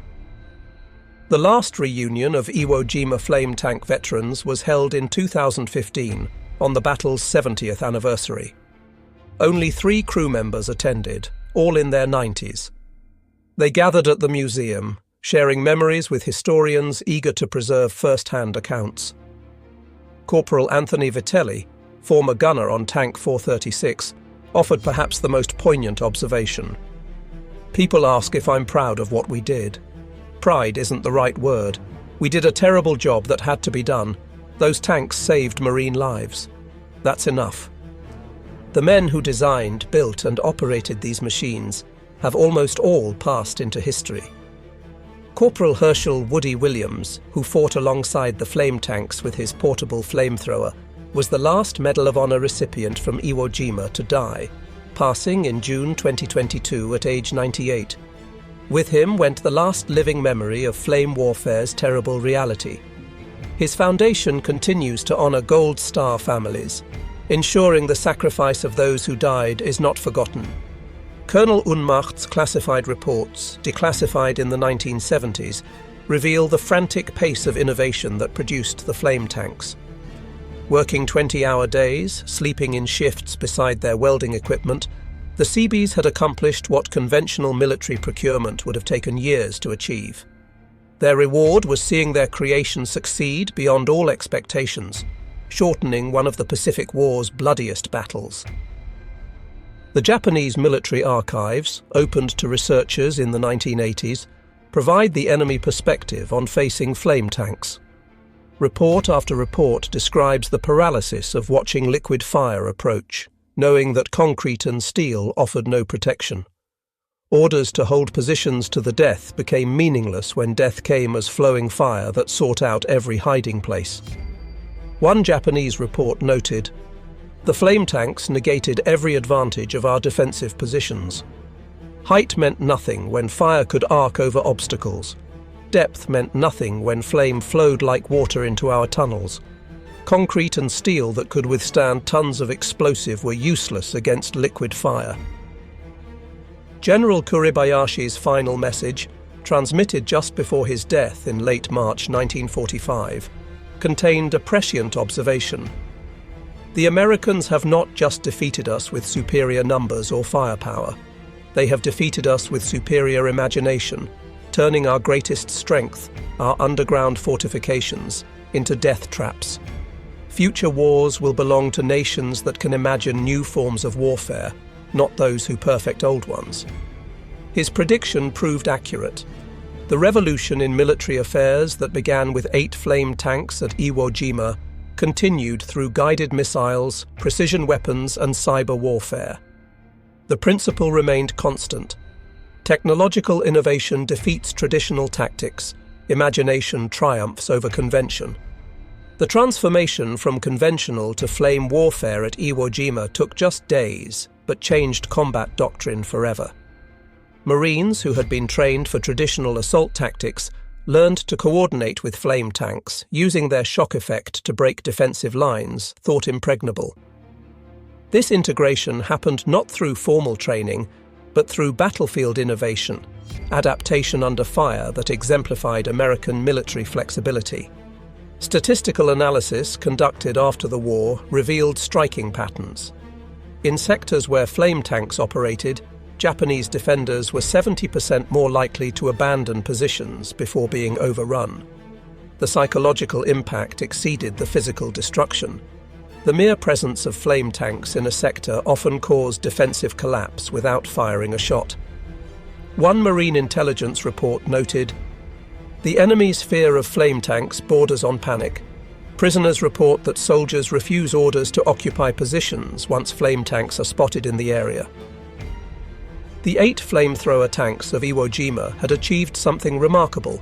The last reunion of Iwo Jima flame tank veterans was held in 2015, on the battle's 70th anniversary. Only 3 crew members attended, all in their 90s. They gathered at the museum, sharing memories with historians eager to preserve first-hand accounts. Corporal Anthony Vitelli, former gunner on Tank 436, offered perhaps the most poignant observation. "People ask if I'm proud of what we did. Pride isn't the right word. We did a terrible job that had to be done. Those tanks saved Marine lives. That's enough." The men who designed, built, and operated these machines have almost all passed into history. Corporal Herschel Woody Williams, who fought alongside the flame tanks with his portable flamethrower, was the last Medal of Honor recipient from Iwo Jima to die, passing in June 2022 at age 98. With him went the last living memory of flame warfare's terrible reality. His foundation continues to honor Gold Star families, ensuring the sacrifice of those who died is not forgotten. Colonel Unmacht's classified reports, declassified in the 1970s, reveal the frantic pace of innovation that produced the flame tanks. Working 20-hour days, sleeping in shifts beside their welding equipment, the Seabees had accomplished what conventional military procurement would have taken years to achieve. Their reward was seeing their creation succeed beyond all expectations, shortening one of the Pacific War's bloodiest battles. The Japanese military archives, opened to researchers in the 1980s, provide the enemy perspective on facing flame tanks. Report after report describes the paralysis of watching liquid fire approach, knowing that concrete and steel offered no protection. Orders to hold positions to the death became meaningless when death came as flowing fire that sought out every hiding place. One Japanese report noted, "The flame tanks negated every advantage of our defensive positions. Height meant nothing when fire could arc over obstacles. Depth meant nothing when flame flowed like water into our tunnels. Concrete and steel that could withstand tons of explosive were useless against liquid fire." General Kuribayashi's final message, transmitted just before his death in late March 1945, contained a prescient observation. "The Americans have not just defeated us with superior numbers or firepower. They have defeated us with superior imagination, turning our greatest strength, our underground fortifications, into death traps. Future wars will belong to nations that can imagine new forms of warfare, not those who perfect old ones." His prediction proved accurate. The revolution in military affairs that began with 8 flame tanks at Iwo Jima continued through guided missiles, precision weapons, and cyber warfare. The principle remained constant. Technological innovation defeats traditional tactics. Imagination triumphs over convention. The transformation from conventional to flame warfare at Iwo Jima took just days, but changed combat doctrine forever. Marines who had been trained for traditional assault tactics learned to coordinate with flame tanks, using their shock effect to break defensive lines, thought impregnable. This integration happened not through formal training, but through battlefield innovation, adaptation under fire that exemplified American military flexibility. Statistical analysis conducted after the war revealed striking patterns. In sectors where flame tanks operated, Japanese defenders were 70% more likely to abandon positions before being overrun. The psychological impact exceeded the physical destruction. The mere presence of flame tanks in a sector often caused defensive collapse without firing a shot. One Marine intelligence report noted, "The enemy's fear of flame tanks borders on panic. Prisoners report that soldiers refuse orders to occupy positions once flame tanks are spotted in the area." The 8 flamethrower tanks of Iwo Jima had achieved something remarkable.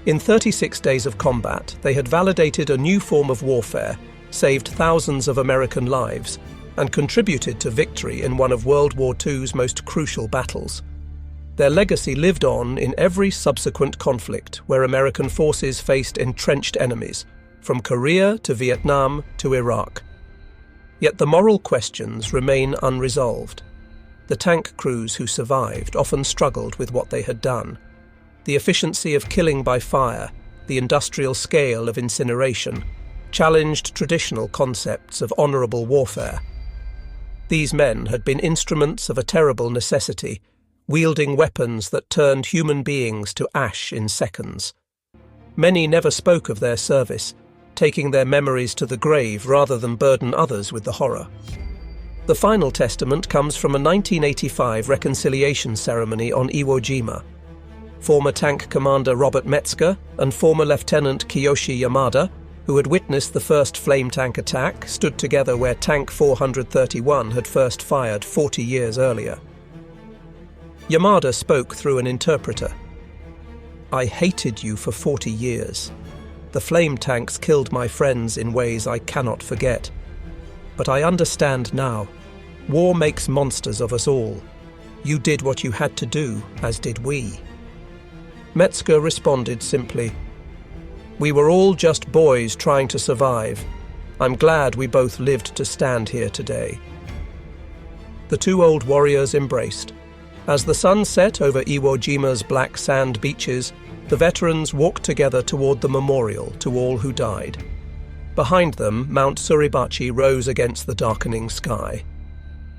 In 36 days of combat, they had validated a new form of warfare, saved thousands of American lives, and contributed to victory in one of World War II's most crucial battles. Their legacy lived on in every subsequent conflict where American forces faced entrenched enemies, from Korea to Vietnam to Iraq. Yet the moral questions remain unresolved. The tank crews who survived often struggled with what they had done. The efficiency of killing by fire, the industrial scale of incineration, challenged traditional concepts of honourable warfare. These men had been instruments of a terrible necessity, wielding weapons that turned human beings to ash in seconds. Many never spoke of their service, taking their memories to the grave rather than burden others with the horror. The final testament comes from a 1985 reconciliation ceremony on Iwo Jima. Former tank commander Robert Metzger and former Lieutenant Kiyoshi Yamada, who had witnessed the first flame tank attack, stood together where Tank 431 had first fired 40 years earlier. Yamada spoke through an interpreter. "I hated you for 40 years. The flame tanks killed my friends in ways I cannot forget. But I understand now. War makes monsters of us all. You did what you had to do, as did we." Metzger responded simply, "We were all just boys trying to survive. I'm glad we both lived to stand here today." The two old warriors embraced. As the sun set over Iwo Jima's black sand beaches, the veterans walked together toward the memorial to all who died. Behind them, Mount Suribachi rose against the darkening sky.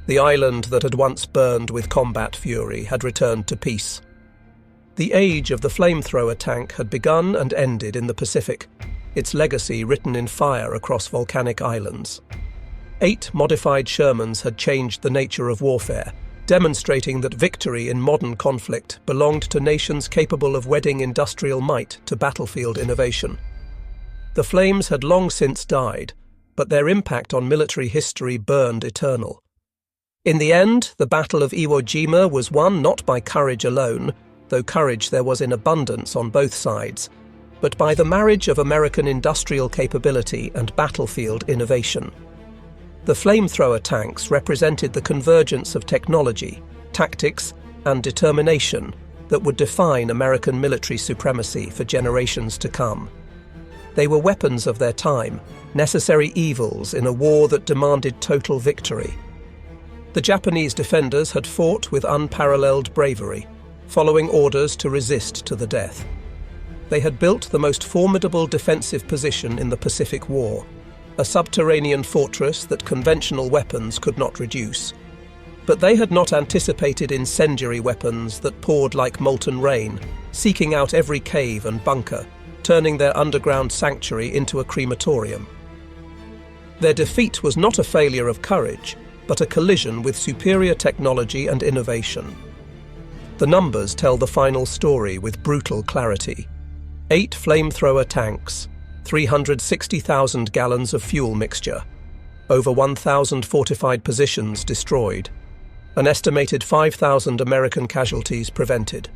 The island that had once burned with combat fury had returned to peace. The age of the flamethrower tank had begun and ended in the Pacific, its legacy written in fire across volcanic islands. 8 modified Shermans had changed the nature of warfare, demonstrating that victory in modern conflict belonged to nations capable of wedding industrial might to battlefield innovation. The flames had long since died, but their impact on military history burned eternal. In the end, the Battle of Iwo Jima was won not by courage alone, though courage there was in abundance on both sides, but by the marriage of American industrial capability and battlefield innovation. The flamethrower tanks represented the convergence of technology, tactics, and determination that would define American military supremacy for generations to come. They were weapons of their time, necessary evils in a war that demanded total victory. The Japanese defenders had fought with unparalleled bravery, following orders to resist to the death. They had built the most formidable defensive position in the Pacific War, a subterranean fortress that conventional weapons could not reduce. But they had not anticipated incendiary weapons that poured like molten rain, seeking out every cave and bunker, turning their underground sanctuary into a crematorium. Their defeat was not a failure of courage, but a collision with superior technology and innovation. The numbers tell the final story with brutal clarity. 8 flamethrower tanks, 360,000 gallons of fuel mixture, over 1,000 fortified positions destroyed, an estimated 5,000 American casualties prevented,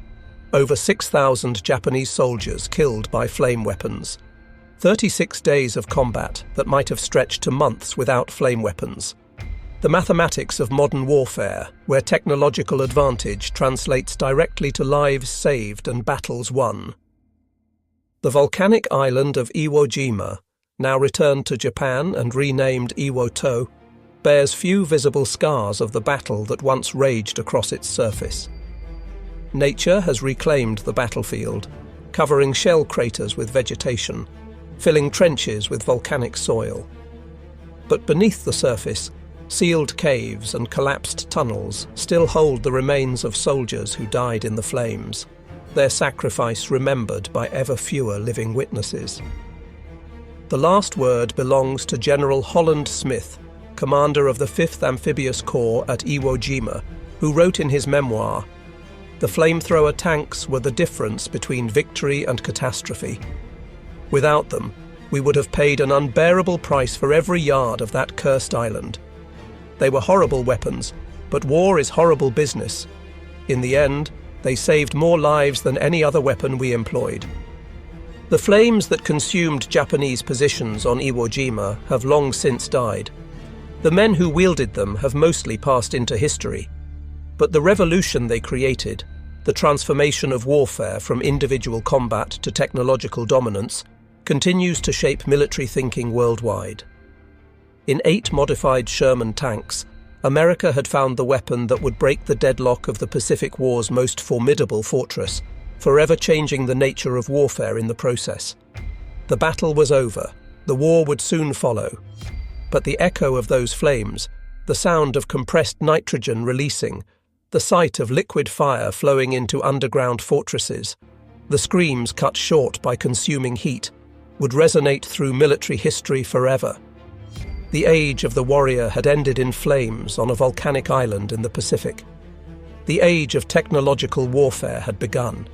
over 6,000 Japanese soldiers killed by flame weapons, 36 days of combat that might have stretched to months without flame weapons. The mathematics of modern warfare, where technological advantage translates directly to lives saved and battles won. The volcanic island of Iwo Jima, now returned to Japan and renamed Iwo To, bears few visible scars of the battle that once raged across its surface. Nature has reclaimed the battlefield, covering shell craters with vegetation, filling trenches with volcanic soil. But beneath the surface, sealed caves and collapsed tunnels still hold the remains of soldiers who died in the flames, their sacrifice remembered by ever fewer living witnesses. The last word belongs to General Holland Smith, commander of the 5th Amphibious Corps at Iwo Jima, who wrote in his memoir, "The flamethrower tanks were the difference between victory and catastrophe. Without them, we would have paid an unbearable price for every yard of that cursed island. They were horrible weapons, but war is horrible business. In the end, they saved more lives than any other weapon we employed." The flames that consumed Japanese positions on Iwo Jima have long since died. The men who wielded them have mostly passed into history. But the revolution they created, the transformation of warfare from individual combat to technological dominance, continues to shape military thinking worldwide. In 8 modified Sherman tanks, America had found the weapon that would break the deadlock of the Pacific War's most formidable fortress, forever changing the nature of warfare in the process. The battle was over. The war would soon follow. But the echo of those flames, the sound of compressed nitrogen releasing, the sight of liquid fire flowing into underground fortresses, the screams cut short by consuming heat, would resonate through military history forever. The age of the warrior had ended in flames on a volcanic island in the Pacific. The age of technological warfare had begun.